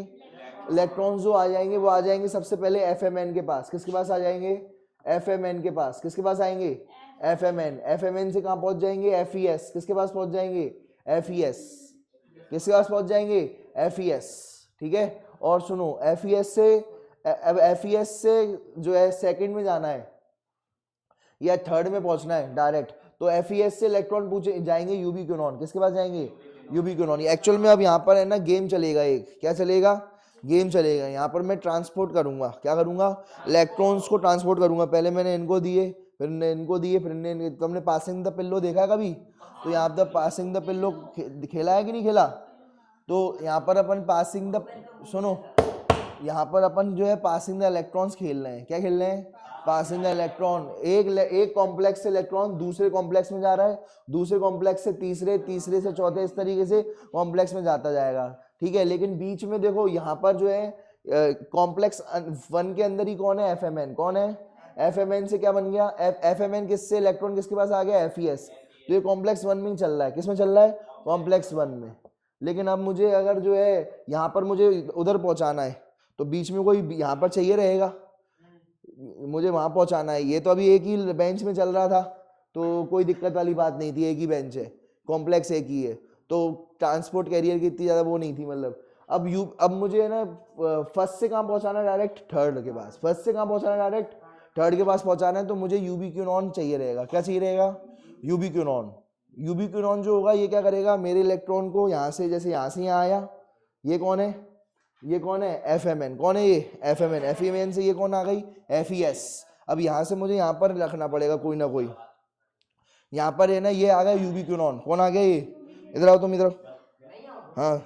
इलेक्ट्रॉन्स जो आ जाएंगे, वो आ जाएंगे सबसे पहले FMN के पास। किसके पास आ जाएंगे? FMN के पास। किसके पास आएंगे? FMN। FMN से कहाँ पहुंच जाएंगे? FES। किसके पास पहुंच जाएंगे? FES। किसके पास पहुंच जाएंगे? FES। ठीक है, और सुनो, FES से, अब FES से जो है सेकंड में जाना है या थर्ड में पहुंचना है डायरेक्ट, तो FES से इलेक्ट्रॉन पूछे जाएंगे यूबिक्विनोन। किसके पास जाएंगे? यूबिक्विनोन। एक्चुअल में अब यहाँ पर है ना गेम चलेगा एक। क्या चलेगा? गेम चलेगा। यहाँ पर मैं ट्रांसपोर्ट करूंगा। क्या करूंगा? इलेक्ट्रॉन्स को ट्रांसपोर्ट करूंगा। पहले मैंने इनको दिए, फिर इनको दिए, फिर तुमने पासिंग द पिल्लो देखा है कभी? तो यहाँ पर पासिंग द पिल्लो खेला है कि नहीं खेला? तो यहाँ पर अपन पासिंग द, सुनो, यहाँ पर अपन जो है पासिंग द इलेक्ट्रॉन्स खेल रहे हैं। क्या खेल रहे हैं? Passing the electron. एक कॉम्प्लेक्स से इलेक्ट्रॉन दूसरे कॉम्प्लेक्स में जा रहा है, दूसरे कॉम्प्लेक्स से तीसरे, तीसरे से चौथे, इस तरीके से कॉम्प्लेक्स में जाता जाएगा। ठीक है, लेकिन बीच में देखो यहाँ पर जो है कॉम्प्लेक्स 1 के अंदर ही कौन है? FMN। कौन है? FMN से क्या बन गया? FMN किससे इलेक्ट्रॉन किसके पास आ गया? FES। तो ये कॉम्प्लेक्स 1 में ही चल रहा है। किस में चल रहा है? कॉम्प्लेक्स 1 में। लेकिन अब मुझे अगर जो है यहाँ पर मुझे उधर पहुंचाना है, तो बीच में कोई यहाँ पर चाहिए रहेगा, मुझे वहां पहुंचाना है। ये तो अभी एक ही बेंच में चल रहा था, तो कोई दिक्कत वाली बात नहीं थी। एक ही बेंच है, कॉम्प्लेक्स एक ही है, तो ट्रांसपोर्ट कैरियर की इतनी ज्यादा वो नहीं थी। मतलब अब मुझे है ना फर्स्ट से कहाँ पहुंचाना है? डायरेक्ट थर्ड के पास। फर्स्ट से कहाँ पहुंचाना है? डायरेक्ट थर्ड के पास पहुंचाना है। तो मुझे यूबिक्विनोन चाहिए रहेगा। क्या चाहिए रहेगा? यूबिक्विनोन। यूबिक्विनोन जो होगा, ये क्या करेगा? मेरे इलेक्ट्रॉन को यहाँ से, जैसे यहाँ से यहाँ आया, ये कौन है? ये कौन है? FMN। कौन है ये? FMN। FMN से ये कौन आ गई? FES। अब यहाँ से मुझे यहाँ पर रखना पड़ेगा कोई ना कोई। यहाँ पर है ना, ये आ गया यूबिक्विनोन। कौन आ गया ये? इधर आओ तुम, इधर। हाँ,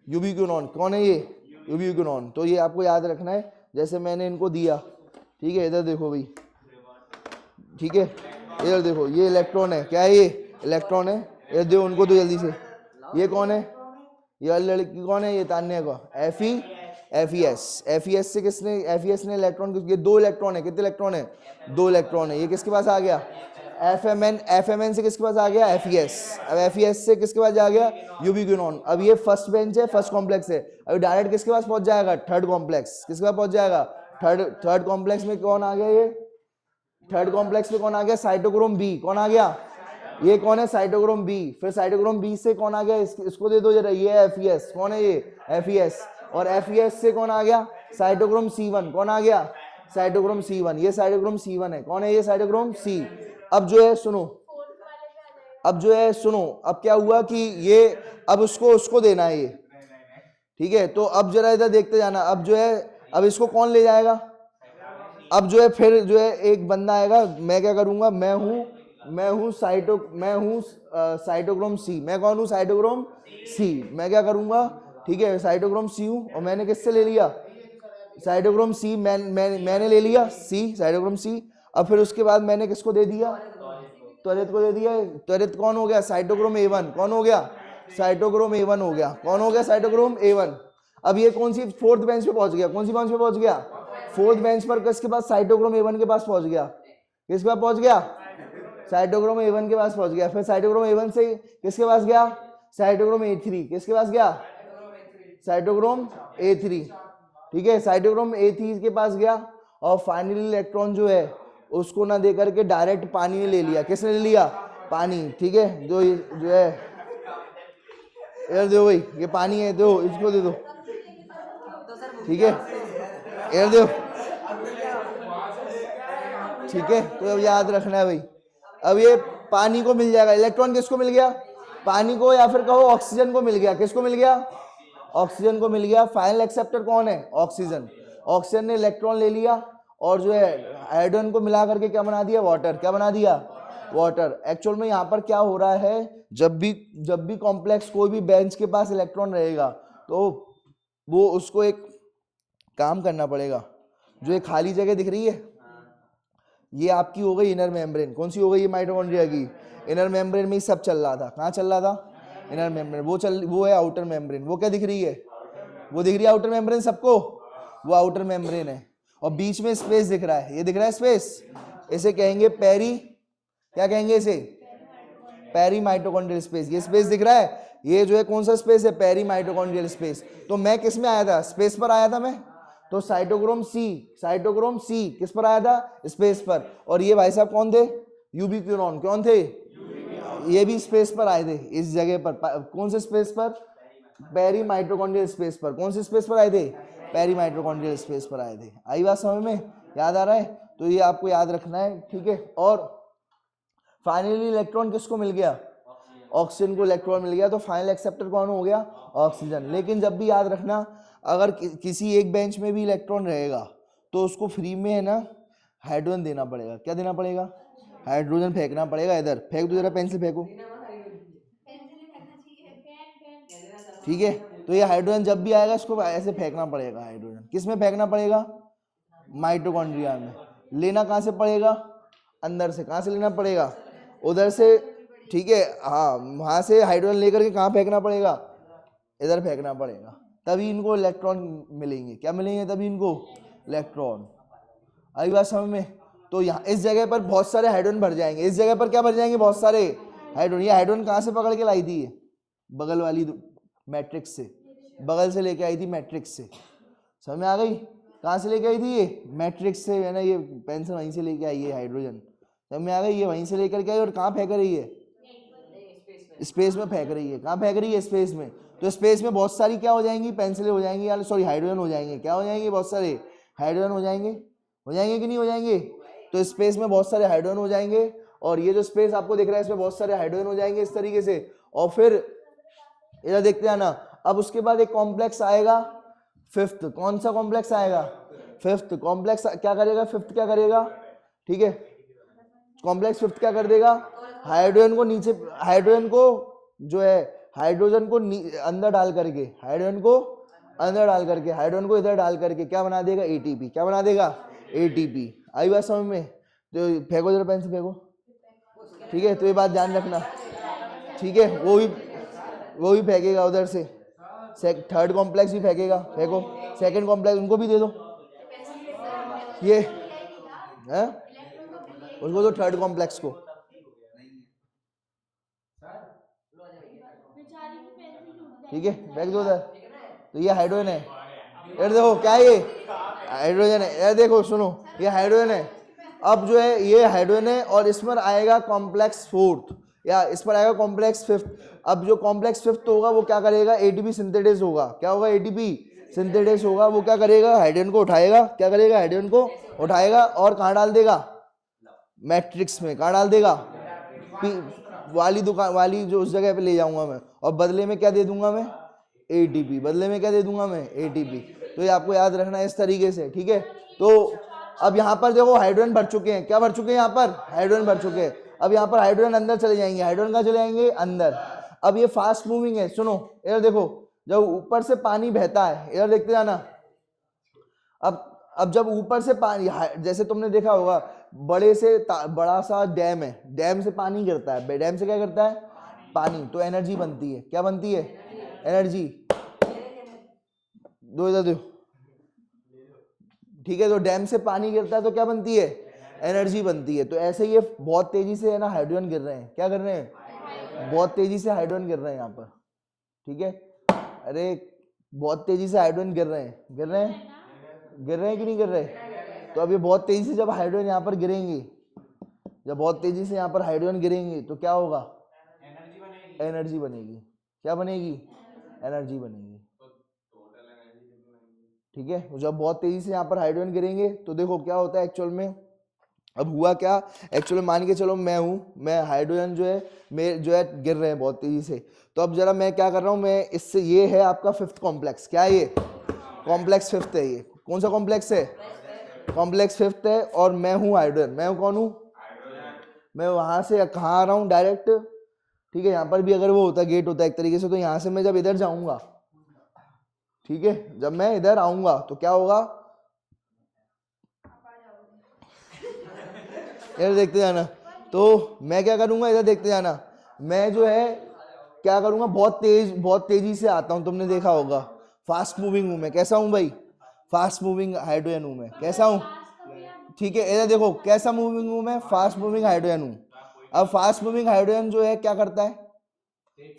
यूबिक्विनोन। कौन है ये? यूबिक्विनोन। तो ये आपको याद रखना है, जैसे मैंने इनको दिया। ठीक है, इधर देखो भाई। ठीक है, इधर देखो, ये इलेक्ट्रॉन है। क्या है ये? इलेक्ट्रॉन है। इधर दो उनको, तो जल्दी से। ये कौन है? ये वाली लड़की कौन है? ये तान्या का FeS से किसने, FeS ने इलेक्ट्रॉन, ये 2 इलेक्ट्रॉन है, कितने इलेक्ट्रॉन है, 2 इलेक्ट्रॉन है, ये किसके पास आ गया, FMN से किसके पास आ गया, FeS। अब FeS से किसके पास आ गया, यूबिक्विनोन। अब ये फर्स्ट बेंच है, फर्स्ट कॉम्प्लेक्स है, अभी डायरेक्ट किसके पास पहुंच जाएगा, थर्ड कॉम्प्लेक्स, किसके पास पहुंच जाएगा, थर्ड कॉम्प्लेक्स में कौन आ गया, ये थर्ड कॉम्प्लेक्स में कौन आ गया, साइटोक्रोम बी, कौन आ गया, ये कौन है, साइटोक्रोम बी। फिर साइटोक्रोम बी से कौन आ गया, इसको दे दो जरा, ये FeS, कौन है ये, FeS। और FeS से कौन आ गया, साइटोक्रोम C1, कौन आ गया, साइटोक्रोम C1, ये साइटोक्रोम C1 है, कौन है ये, साइटोक्रोम C। अब जो है सुनो, अब क्या हुआ कि ये अब उसको देना है ये, ठीक है। तो अब जरा इधर देखते जाना, अब जो है, अब इसको कौन ले जाएगा, अब जो है फिर जो है एक बंदा आएगा, मैं क्या करूंगा, मैं हूं साइटोक्रोम C, मैं कौन हूं, साइटोक्रोम C, मैं क्या करूंगा, ठीक है, साइटोक्रोम C हूं, और मैंने किससे ले लिया, साइटोक्रोम C, मैंने ले लिया C, साइटोक्रोम C। अब फिर उसके बाद मैंने किसको दे दिया, त्वरित को दे दिया, त्वरित कौन हो गया, साइटोक्रोम A1, कौन हो गया, साइटोक्रोम A1 हो गया, कौन हो गया, साइटोक्रोम A1। अब ये कौन सी फोर्थ बेंच पे पहुंच गया, कौन सी बेंच पे पहुंच गया, फोर्थ बेंच पर, किसके पास, साइटोक्रोम A1 के पास पहुंच गया, किसके पास पहुंच गया, साइटोक्रोम A1 के पास पहुंच गया। फिर साइटोक्रोम A1 से किसके पास गया, साइटोक्रोम A3, किसके पास गया, साइटोक्रोम A3, ठीक है, साइटोक्रोम A3 के पास गया। और फाइनली इलेक्ट्रॉन जो है उसको ना दे करके डायरेक्ट पानी ने ले लिया, किसने ले लिया, पानी, ठीक है, जो है एयर दो भाई, ये पानी है, दो इसको दे दो, ठीक है, एयर दो, ठीक है। तो अब याद रखना है भाई, अब ये पानी को मिल जाएगा, इलेक्ट्रॉन किसको मिल गया, पानी को, या फिर कहो ऑक्सीजन को मिल गया, किसको मिल गया, ऑक्सीजन को मिल गया। फाइनल एक्सेप्टर कौन है, ऑक्सीजन। ऑक्सीजन ने इलेक्ट्रॉन ले लिया और जो है हाइड्रोजन को मिला करके क्या बना दिया, वाटर, क्या बना दिया, वाटर। एक्चुअल में यहाँ पर क्या हो रहा है, जब भी कॉम्प्लेक्स कोई भी बेंच के पास इलेक्ट्रॉन रहेगा तो वो उसको एक काम करना पड़ेगा। जो ये खाली जगह दिख रही है, ये आपकी हो गई इनर मेम्ब्रेन, कौन सी हो गई, ये माइटोकॉन्ड्रिया की इनर मेम्ब्रेन में ही सब चल रहा था। कहाँ चल रहा था, इनर मेम्ब्रेन। वो है आउटर मेम्ब्रेन। वो क्या दिख रही है, वो दिख रही है आउटर मेम्ब्रेन सबको, वो आउटर मेम्ब्रेन है। और बीच में स्पेस दिख रहा है, ये दिख रहा है स्पेस, इसे कहेंगे पेरी, क्या कहेंगे इसे, पेरी माइटोकॉन्ड्रियल स्पेस। ये स्पेस दिख रहा है, ये जो है कौन सा स्पेस है, पेरी माइटोकॉन्ड्रियल स्पेस। तो मैं किस में आया था, स्पेस पर आया था मैं, तो साइटोक्रोम सी किस पर आया था, स्पेस पर। और ये भाई साहब कौन थे, यूबिक्विनोन, कौन थे, ये भी स्पेस पर आए थे, इस जगह पर। कौन से स्पेस पर, पेरी माइटोकॉन्ड्रियल स्पेस पर। कौन से स्पेस पर आए थे, पेरी माइटोकॉन्ड्रियल स्पेस पर आए थे। आई बात समझ में, याद आ रहा है, तो ये आपको याद रखना है, ठीक है। और फाइनली इलेक्ट्रॉन किसको मिल गया, ऑक्सीजन को इलेक्ट्रॉन मिल गया। तो फाइनल एक्सेप्टर कौन हो गया, ऑक्सीजन। लेकिन जब भी याद रखना, अगर किसी एक बेंच में भी इलेक्ट्रॉन रहेगा तो उसको फ्री में है ना हाइड्रोजन देना पड़ेगा। क्या देना पड़ेगा, हाइड्रोजन फेंकना पड़ेगा। इधर फेंक दो जरा, पेंसिल फेंको, ठीक है। तो ये हाइड्रोजन जब भी आएगा इसको ऐसे फेंकना पड़ेगा। हाइड्रोजन किस में फेंकना पड़ेगा, माइटोकॉन्ड्रिया में। लेना कहाँ से पड़ेगा, अंदर से। कहाँ से लेना पड़ेगा, उधर से, ठीक है, हाँ, वहां से हाइड्रोजन लेकर के कहाँ फेंकना पड़ेगा, इधर फेंकना पड़ेगा। तभी इनको इलेक्ट्रॉन मिलेंगे। क्या मिलेंगे, तभी इनको इलेक्ट्रॉन। आई बात समझ में। तो यहाँ इस जगह पर बहुत सारे हाइड्रोजन भर जाएंगे, इस जगह पर क्या भर जाएंगे, बहुत सारे हाइड्रोजन। ये हाइड्रोजन कहाँ से पकड़ के लाई थी, बगल वाली मैट्रिक्स से, बगल से लेके आई थी मैट्रिक्स से। समझ में आ गई, कहाँ से लेके आई थी, ये मैट्रिक्स से, है ना। ये पेंसिल वहीं से लेके आई है हाइड्रोजन, समझ में आ गई। ये वहीं से लेकर के आई और कहाँ फेंक रही है, स्पेस में फेंक रही है। कहाँ फेंक रही है, स्पेस में। तो स्पेस में बहुत सारी क्या हो जाएंगी, पेंसिलें हो जाएंगी, यार सॉरी हाइड्रोजन हो जाएंगे। क्या हो जाएंगे, बहुत सारे हाइड्रोजन हो जाएंगे कि नहीं हो जाएंगे। तो स्पेस में बहुत सारे हाइड्रोजन हो जाएंगे। और ये जो स्पेस आपको दिख रहा है इसमें बहुत सारे हाइड्रोजन हो जाएंगे इस तरीके से। और फिर इधर देखते हैं ना, अब उसके बाद एक कॉम्प्लेक्स आएगा फिफ्थ। कौन सा कॉम्प्लेक्स आएगा, फिफ्थ कॉम्प्लेक्स। क्या करेगा, फिफ्थ क्या करेगा, ठीक है, कॉम्प्लेक्स फिफ्थ क्या कर देगा, हाइड्रोजन को नीचे, हाइड्रोजन को जो है, हाइड्रोजन को अंदर डाल करके, हाइड्रोजन को अंदर डाल करके, हाइड्रोजन को इधर डाल करके क्या बना देगा, एटीपी। क्या बना देगा, एटीपी। आई बात समझ में। तो फेंको जरा, पेन से फेंको, ठीक है। तो ये बात ध्यान रखना, ठीक है। वो भी फेंकेगा उधर से, थर्ड कॉम्प्लेक्स भी फेंकेगा, फेंको। सेकंड कॉम्प्लेक्स उनको भी दे दो, ये है उनको दो, थर्ड कॉम्प्लेक्स को। ठीक है, फेंक दो उधर। तो ये हाइड्रोजन है, यार देखो क्या है, ये हाइड्रोजन है यार, देखो सुनो, ये हाइड्रोजन है। अब जो है ये हाइड्रोजन है और इसमें आएगा कॉम्प्लेक्स फोर्थ या इस पर आएगा कॉम्प्लेक्स फिफ्थ। अब जो कॉम्प्लेक्स फिफ्थ होगा वो क्या करेगा, एटीपी सिंथेसिस होगा। क्या होगा, एटीपी सिंथेसिस होगा। वो क्या करेगा, हाइड्रोजन को उठाएगा, क्या करेगा, हाइड्रोजन को उठाएगा और कहाँ डाल देगा, मैट्रिक्स में। कहाँ डाल देगा, वाली दुकान वाली जो उस जगह पे ले जाऊंगा मैं, और बदले में क्या दे दूंगा मैं, एटीपी। बदले में क्या दे दूंगा मैं, एटीपी। तो ये आपको याद रखना है इस तरीके से, ठीक है। तो अब यहाँ पर देखो हाइड्रोजन भर चुके हैं, क्या भर चुके हैं, यहाँ पर हाइड्रोजन भर चुके हैं। अब यहाँ पर हाइड्रोजन अंदर चले जाएंगे, हाइड्रोजन कहाँ चले जाएंगे, अंदर। अब ये फास्ट मूविंग है, सुनो इधर देखो, जब ऊपर से पानी बहता है, इधर देखते जाना। अब जब ऊपर से पानी, जैसे तुमने देखा होगा बड़ा सा डैम है, डैम से पानी गिरता है, डैम से क्या करता है, पानी, तो एनर्जी बनती है। क्या बनती है, एनर्जी। दो इधर दो, ठीक है। तो डैम से पानी गिरता है तो क्या बनती है, एनर्जी बनती है। तो ऐसे ये बहुत तेजी से है ना हाइड्रोजन गिर रहे हैं, क्या कर रहे हैं, बहुत तेजी से हाइड्रोजन गिर रहे हैं यहाँ पर, ठीक है। अरे बहुत तेजी से हाइड्रोजन गिर रहे हैं, गिर रहे हैं, गिर रहे हैं कि नहीं गिर रहे। तो अब ये बहुत तेजी से जब हाइड्रोजन यहाँ पर गिरेंगे, जब बहुत तेजी से यहाँ पर हाइड्रोजन गिरेंगे तो क्या होगा, एनर्जी बनेगी। क्या बनेगी, एनर्जी बनेगी, ठीक है। जब बहुत तेजी से यहाँ पर हाइड्रोजन गिरेंगे तो देखो क्या होता है एक्चुअल में। अब हुआ क्या, एक्चुअल में मान के चलो मैं हूँ, मैं हाइड्रोजन जो है मेरे जो है गिर रहे हैं बहुत तेजी से। तो अब जरा मैं क्या कर रहा हूँ, मैं इससे, ये है आपका फिफ्थ कॉम्प्लेक्स। क्या है ये, कॉम्प्लेक्स फिफ्थ है। ये कौन सा कॉम्प्लेक्स है, कॉम्प्लेक्स फिफ्थ है। और मैं हूँ हाइड्रोजन, मैं कौन हूँ, मैं वहां से कहाँ आ रहा हूँ, डायरेक्ट, ठीक है। यहाँ पर भी अगर वो होता गेट होता है एक तरीके से, तो यहाँ से मैं जब इधर जाऊंगा, ठीक है, जब मैं इधर आऊंगा तो क्या होगा, इधर देखते जाना। तो मैं क्या करूंगा, इधर देखते जाना, मैं जो है क्या करूंगा, बहुत तेजी से आता हूं। तुमने देखा होगा फास्ट मूविंग हूं मैं। कैसा हूं भाई, फास्ट मूविंग हाइड्रोजन हूं मैं। कैसा हूं, ठीक है। इधर देखो कैसा मूविंग हूं मैं, फास्ट मूविंग हाइड्रोजन हूं। अब फास्ट मूविंग हाइड्रोजन जो है क्या करता है,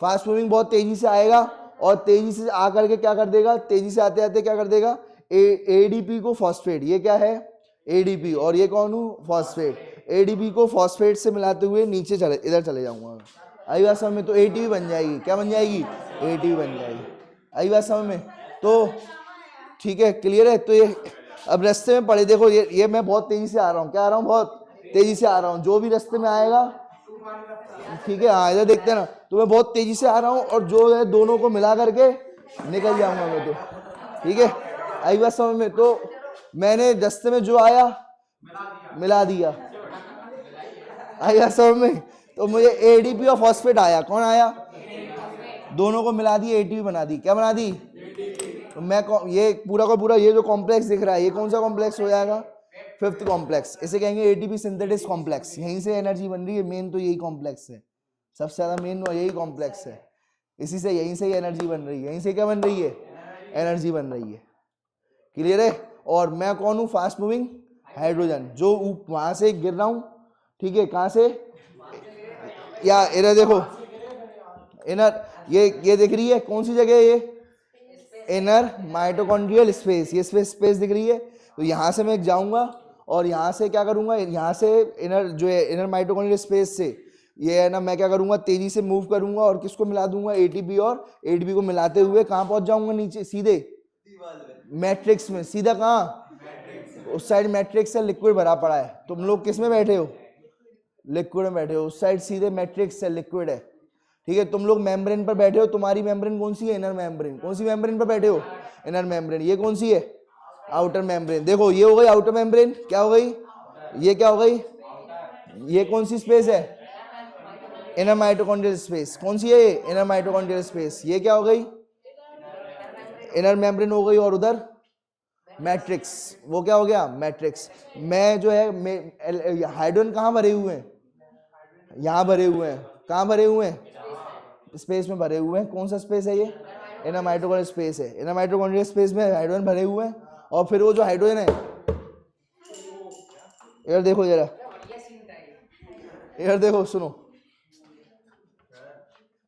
फास्ट मूविंग बहुत तेजी से आएगा और तेजी से आकर के क्या कर देगा, तेजी से आते आते क्या कर देगा, एडीपी को फॉस्फेट। ये क्या है, एडीपी, और ये कौन हूँ, फॉस्फेट। एडीपी को फॉस्फेट से मिलाते हुए नीचे चले, इधर चले जाऊंगा। आई बात समझ में। तो एटीपी बन जाएगी, क्या बन जाएगी, एटीपी बन जाएगी। आई बात समझ में। तो ठीक है, क्लियर है। तो ये अब रास्ते में पड़े, देखो ये मैं बहुत तेजी से आ रहा हूँ, क्या आ रहा हूँ, बहुत तेजी से आ रहा हूँ। जो भी रास्ते में आएगा, ठीक है, हाँ इधर देखते हैं ना, तो मैं बहुत तेजी से आ रहा हूँ और जो है दोनों को मिला करके निकल जाऊंगा मैं, तो ठीक है। आई बात समझ में। तो मैंने रास्ते में जो आया मिला दिया, आई बात समझ में। तो मुझे एडीपी और फॉस्फेट आया, कौन आया, दोनों को मिला दी, एटीपी बना दी। क्या बना दी, तो मैं ये पूरा का पूरा ये जो कॉम्प्लेक्स दिख रहा है, ये कौन सा कॉम्प्लेक्स हो जाएगा, फिफ्थ कॉम्प्लेक्स। इसे कहेंगे एटीपी सिंथेसिस कॉम्प्लेक्स। यहीं से एनर्जी बन रही है, मेन तो यही कॉम्प्लेक्स है, सबसे ज्यादा मेन यही कॉम्प्लेक्स है। इसी से, यहीं से ही एनर्जी बन रही है। यहीं से क्या बन रही है, एनर्जी बन रही है। क्लियर है। और मैं कौन हूँ, फास्ट मूविंग हाइड्रोजन, जो वहां से गिर रहा हूँ, ठीक है। कहां से, या इधर देखो, इनर, ये दिख रही है कौन सी जगह है, ये इनर माइटोकॉन्ड्रियल स्पेस, ये स्पेस दिख रही है। तो यहाँ से मैं जाऊंगा और यहाँ से क्या करूंगा, यहाँ से इनर जो है इनर माइटोकॉन्ड्रियल स्पेस से ये है ना, मैं क्या करूंगा, तेजी से मूव करूंगा और किसको मिला दूंगा, एटीपी और एटीपी को मिलाते हुए कहाँ पहुंच जाऊंगा, नीचे सीधे मैट्रिक्स में। सीधा कहाँ, उस साइड मैट्रिक्स से लिक्विड भरा पड़ा है, तुम लोग किस में बैठे हो, लिक्विड में बैठे हो। उस साइड सीधे मैट्रिक्स से लिक्विड है, ठीक है। तुम लोग मेम्ब्रेन पर बैठे हो, तुम्हारी मेम्ब्रेन कौन सी है, इनर मेम्ब्रेन। कौन सी मेम्ब्रेन पर बैठे हो, इनर मेम्ब्रेन। ये कौन सी है, आउटर मेम्ब्रेन। देखो ये हो गई आउटर मेम्ब्रेन, क्या हो गई, ये क्या हो गई, ये कौन सी स्पेस है, इनर माइटोकॉन्ड्रियल स्पेस। कौन सी है ये, इनर माइटोकॉन्ड्रियल स्पेस। ये क्या हो गई, इनर मेम्ब्रेन हो गई। और उधर मैट्रिक्स, वो क्या हो गया, मैट्रिक्स। मैं जो है हाइड्रोजन कहाँ भरे हुए हैं, यहाँ भरे हुए हैं। कहाँ भरे हुए हैं, स्पेस में भरे हुए हैं। कौन सा स्पेस है ये, इनर माइटोकॉन्ड्रियल स्पेस है। इनर माइटोकॉन्ड्रियल स्पेस में हाइड्रोजन भरे हुए हैं और फिर वो जो हाइड्रोजन है, इधर देखो जरा, इधर देखो, सुनो,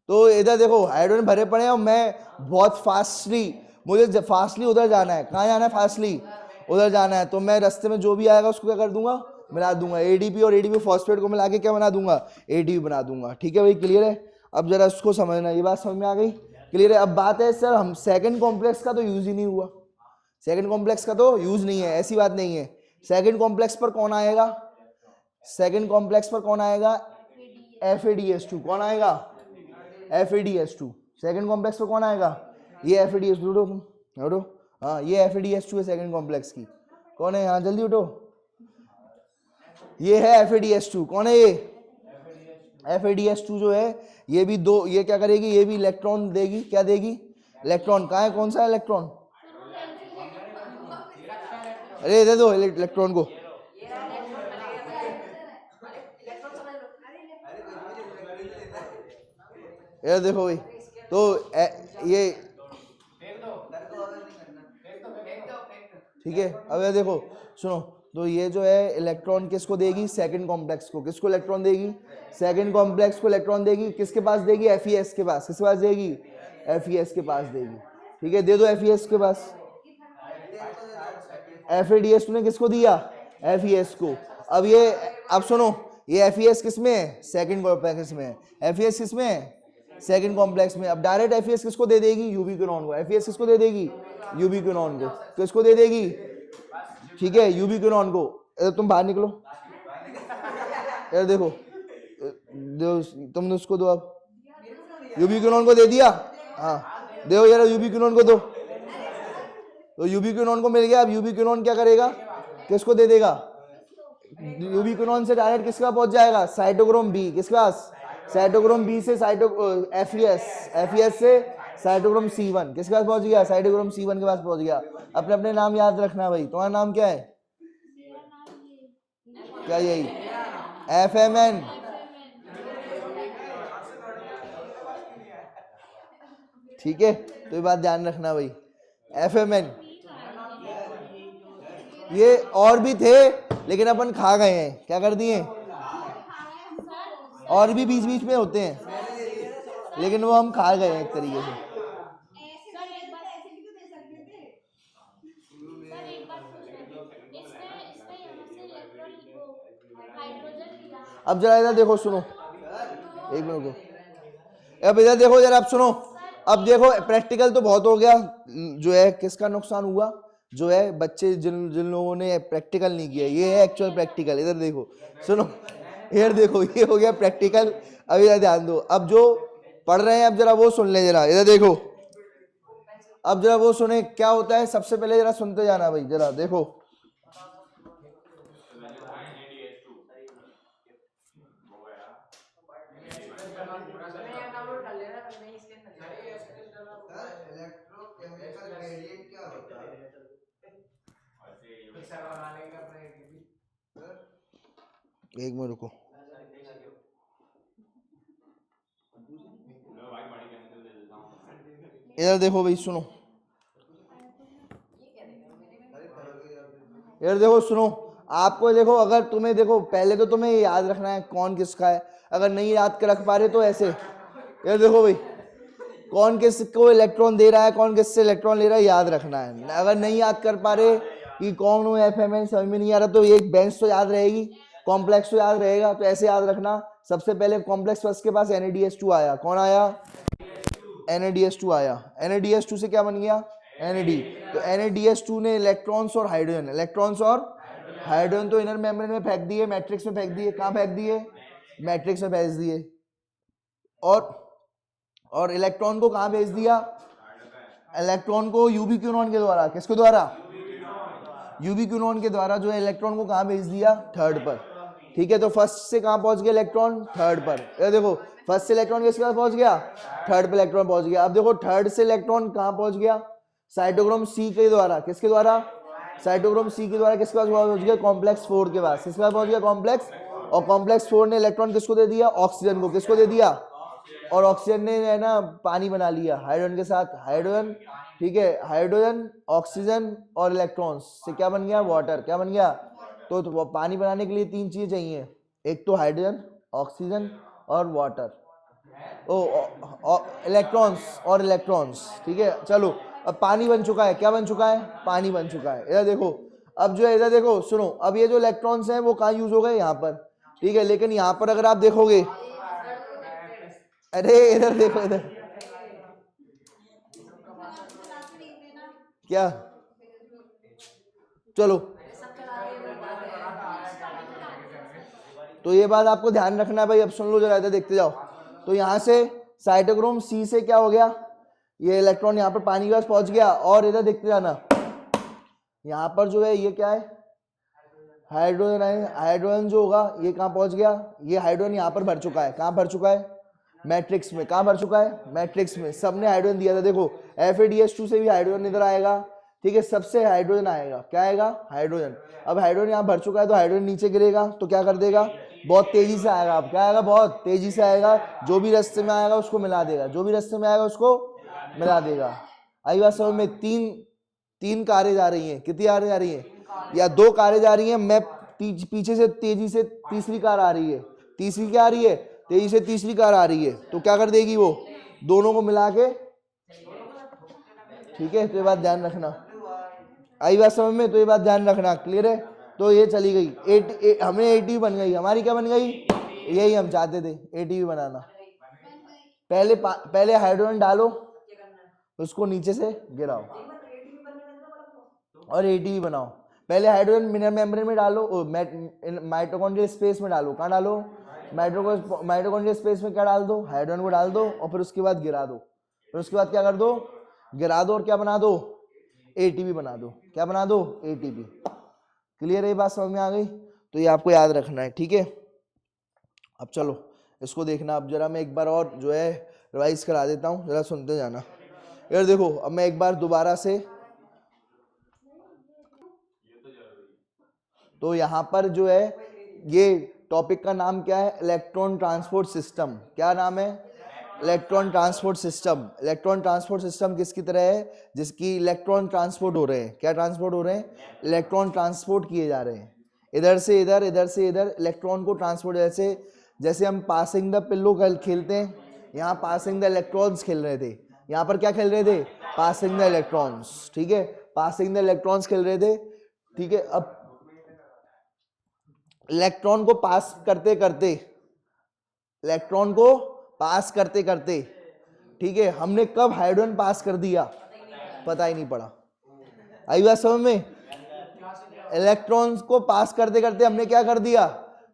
तो इधर देखो हाइड्रोजन भरे पड़े हैं और मैं बहुत फास्टली, मुझे फास्टली उधर जाना है। कहाँ जाना है? फास्टली उधर जाना है। तो मैं रास्ते में जो भी आएगा उसको क्या कर दूंगा? मिला दूंगा। एडीपी और एडीपी फॉस्फेट को मिला के क्या बना दूंगा? एडीपी बना दूंगा। ठीक है भाई, क्लियर है? अब जरा उसको समझना, ये बात समझ में आ गई? क्लियर है? अब बात है सर, हम सेकंड कॉम्प्लेक्स का तो यूज ही नहीं हुआ, सेकंड कॉम्प्लेक्स का तो यूज नहीं है, ऐसी बात नहीं है। सेकंड कॉम्प्लेक्स पर कौन आएगा? सेकंड कॉम्प्लेक्स पर कौन आएगा? FADH2। कौन आएगा? FADH2। सेकंड कॉम्प्लेक्स पर कौन आएगा? ये FADH2। उठो, हाँ, ये FADH2 है सेकंड कॉम्प्लेक्स की। कौन है? हाँ जल्दी उठो, ये है FADH2। कौन है ये? FADH2 जो है, ये भी दो, ये क्या करेगी? ये भी इलेक्ट्रॉन देगी। क्या देगी? इलेक्ट्रॉन। कहाँ है? कौन सा इलेक्ट्रॉन? अरे दे दो इलेक्ट्रॉन को। ये देखो भाई, तो ये ठीक है। अब ये देखो, सुनो, तो ये जो है इलेक्ट्रॉन किसको देगी? सेकंड कॉम्प्लेक्स को। किसको इलेक्ट्रॉन देगी? सेकंड कॉम्प्लेक्स को इलेक्ट्रॉन देगी। किसके पास देगी? FES के पास। किसके पास देगी? FES के पास देगी। ठीक है, दे दो FES के पास। FADH2 ने किसको दिया? FES को। अब ये, अब सुनो, ये FES किसमें है? सेकंड कॉम्प्लेक्स में है। FES किसमें है? सेकंड कॉम्प्लेक्स में। अब डायरेक्ट FES किसको दे देगी? यूबिक्विनोन को। FES किसको दे देगी? यूबिक्विनोन को। किसको दे देगी? ठीक है, यूबिक्विनोन को। तुम बाहर निकलो, यार देखो, तुमने उसको दो। अब यूबिक्विनोन को दे दिया, हाँ देखो यार, यूबिक्विनोन को दो। तो यूबिक्विनोन को मिल गया। अब यूबिक्विनोन क्या करेगा? किसको दे देगा? यूबिक्विनोन से डायरेक्ट किसके पास पहुंच जाएगा? Cytochrome B. किसके पास? साइटोक्रोम बी से FES से साइटोक्रोम C1 किसके पास पहुंच गया? साइटोक्रोम C1 के पास पहुंच गया। अपने अपने नाम याद रखना भाई। तुम्हारा नाम क्या है? क्या? यही FMN। ठीक है, तो ये बात ध्यान रखना भाई, FMN। ये और भी थे लेकिन अपन खा गए हैं। क्या कर दिए? और भी बीच बीच में होते हैं लेकिन वो हम खा गए हैं एक तरीके से। अब जरा इधर देखो, सुनो, एक मिनट को। अब इधर देखो जरा, अब सुनो। अब देखो, प्रैक्टिकल तो बहुत हो गया। जो है किसका नुकसान हुआ? जो है बच्चे जिन जिन लोगों ने प्रैक्टिकल नहीं किया। ये है एक्चुअल प्रैक्टिकल। इधर देखो, सुनो, इधर देखो, ये हो गया प्रैक्टिकल। अब इधर ध्यान दो। अब जो पढ़ रहे हैं अब जरा वो सुन ले जरा। इधर देखो, अब जरा वो सुने क्या होता है। सबसे पहले जरा सुनते जाना भाई, जरा देखो। एक मिनट रुको। इधर देखो भाई, सुनो, इधर देखो, सुनो। आपको देखो, अगर तुम्हें देखो, पहले तो तुम्हें याद रखना है कौन किसका है। अगर नहीं याद कर रख पा रहे तो ऐसे, इधर देखो भाई, कौन किसको इलेक्ट्रॉन दे रहा है, कौन किससे इलेक्ट्रॉन ले रहा है, याद रखना है। अगर नहीं याद कर पा रहे कि कौन हो FMN, समझ में नहीं आ रहा, तो एक बेंच तो याद रहेगी, कॉम्प्लेक्स तो याद रहेगा। तो ऐसे याद रखना। सबसे पहले कॉम्प्लेक्स फर्स्ट के पास NADH2 आया। कौन आया? NADH2 आया। NADH2 से क्या बन गया? NAD। तो NADH2 ने इलेक्ट्रॉन्स और हाइड्रोजन तो इनर मेम्ब्रेन में फेंक दिए, मैट्रिक्स में फेंक दिए। कहाँ फेंक दिए? मैट्रिक्स में भेज दिए। और इलेक्ट्रॉन को कहाँ भेज दिया? इलेक्ट्रॉन को यूबिक्विनोन के द्वारा। किसके द्वारा? यूबिक्विनोन के द्वारा जो है इलेक्ट्रॉन को कहाँ भेज दिया? थर्ड पर। ठीक है, तो फर्स्ट से कहाँ पहुंच गया इलेक्ट्रॉन? थर्ड पर। ये देखो, फर्स्ट से इलेक्ट्रॉन किसके पास पहुंच गया? थर्ड पे इलेक्ट्रॉन पहुंच गया। अब देखो, थर्ड से इलेक्ट्रॉन कहाँ पहुंच गया? साइटोक्रोम C के द्वारा। किसके द्वारा? साइटोक्रोम C के द्वारा किसके पास पहुंच गया? कॉम्प्लेक्स 4 के पास। किसके पास पहुंच गया? कॉम्प्लेक्स। और कॉम्प्लेक्स 4 ने इलेक्ट्रॉन किसको दे दिया? ऑक्सीजन को। किसको दे दिया? और ऑक्सीजन ने है ना पानी बना लिया हाइड्रोजन के साथ, हाइड्रोजन, ठीक है, हाइड्रोजन, ऑक्सीजन और इलेक्ट्रॉन्स से क्या बन गया, वाटर, क्या बन गया। तो पानी बनाने के लिए तीन चीजें चाहिए, एक तो हाइड्रोजन, ऑक्सीजन और वाटर, ओ इलेक्ट्रॉन्स और इलेक्ट्रॉन्स, ठीक है। चलो अब पानी बन चुका है, क्या बन चुका है, पानी बन चुका है। इधर देखो, अब जो है इधर देखो, सुनो, अब ये जो इलेक्ट्रॉन्स हैं वो कहाँ यूज हो गए, यहाँ पर, ठीक है। लेकिन यहाँ पर अगर आप देखोगे, अरे इधर देखो, इधर क्या, चलो तो ये बात आपको ध्यान रखना है भाई, अब सुन लो जरा, इधर देखते जाओ। तो यहाँ से साइटोक्रोम सी से क्या हो गया, ये इलेक्ट्रॉन यहाँ पर पानी के पास पहुंच गया, और इधर देखते जाना, यहाँ पर जो है ये क्या है, हाइड्रोजन है, हाइड्रोजन जो होगा ये कहाँ पहुंच गया, ये हाइड्रोजन यहाँ पर भर चुका है, कहाँ भर चुका है, मैट्रिक्स में, कहाँ भर चुका है, मैट्रिक्स में। सबने हाइड्रोजन दिया था, देखो FADH2 से भी हाइड्रोजन इधर आएगा, ठीक है, सबसे हाइड्रोजन आएगा, क्या आएगा, हाइड्रोजन। अब हाइड्रोजन यहाँ भर चुका है तो हाइड्रोजन नीचे गिरेगा तो क्या कर देगा, बहुत तेजी से आएगा, अब क्या आएगा, बहुत तेजी से आएगा, जो भी रास्ते में आएगा उसको मिला देगा, जो भी रास्ते में आएगा उसको मिला देगा। आई बात समझ में, तीन कारें जा रही हैं, कितनी कारें जा रही हैं, या दो कारें जा रही हैं, मैं पीछे से तेजी से तीसरी कार आ रही है, तीसरी क्या आ रही है, तेजी से तीसरी कार आ रही है, तो क्या कर देगी वो, दोनों को मिला के, ठीक है। तो ये बात ध्यान रखना, आई बात समझ में, तो ये बात ध्यान रखना, क्लियर है। तो ये चली गई, हमें ATP बन गई, हमारी क्या बन गई, यही हम चाहते थे, ATP बनाना। पहले हाइड्रोजन डालो, उसको नीचे से गिराओ और ATP बनाओ। पहले हाइड्रोजन इनर मेम्ब्रेन में डालो, माइटोकॉन्ड्रियल स्पेस में डालो, कहाँ डालो, माइटोकॉन्ड्रियल स्पेस में क्या डाल दो, हाइड्रोजन को डाल दो, और फिर उसके बाद गिरा दो, फिर उसके बाद क्या कर दो, गिरा दो, और क्या बना दो, ATP बना दो, क्या बना दो, ATP। क्लियर है, ये बात समझ में आ गई। तो ये आपको याद रखना है, ठीक है। अब चलो इसको देखना, अब जरा मैं एक बार और जो है रिवाइज करा देता हूँ, जरा सुनते जाना। यार देखो, अब मैं एक बार दोबारा से, तो यहाँ पर जो है ये टॉपिक का नाम क्या है, इलेक्ट्रॉन ट्रांसपोर्ट सिस्टम। क्या नाम है, electron transport system. Electron transport system किसकी तरह है, जिसकी इलेक्ट्रॉन ट्रांसपोर्ट हो रहे हैं, क्या ट्रांसपोर्ट हो रहे हैं, इलेक्ट्रॉन ट्रांसपोर्ट किए जा रहे हैं, इधर से इधर, इधर से इधर, इलेक्ट्रॉन को ट्रांसपोर्ट, जैसे हम पासिंग द पिल्लो खेलते हैं, यहाँ पासिंग द इलेक्ट्रॉन्स खेल रहे थे, यहाँ पर क्या खेल रहे थे, पासिंग द इलेक्ट्रॉन्स, ठीक है, पासिंग द इलेक्ट्रॉन्स खेल रहे थे, ठीक है। अब इलेक्ट्रॉन को पास करते करते, इलेक्ट्रॉन को पास करते करते, ठीक है, हमने कब हाइड्रोजन पास कर दिया, पता ही नहीं पड़ा। आई बात समझ में, इलेक्ट्रॉन्स को पास करते करते हमने क्या कर दिया,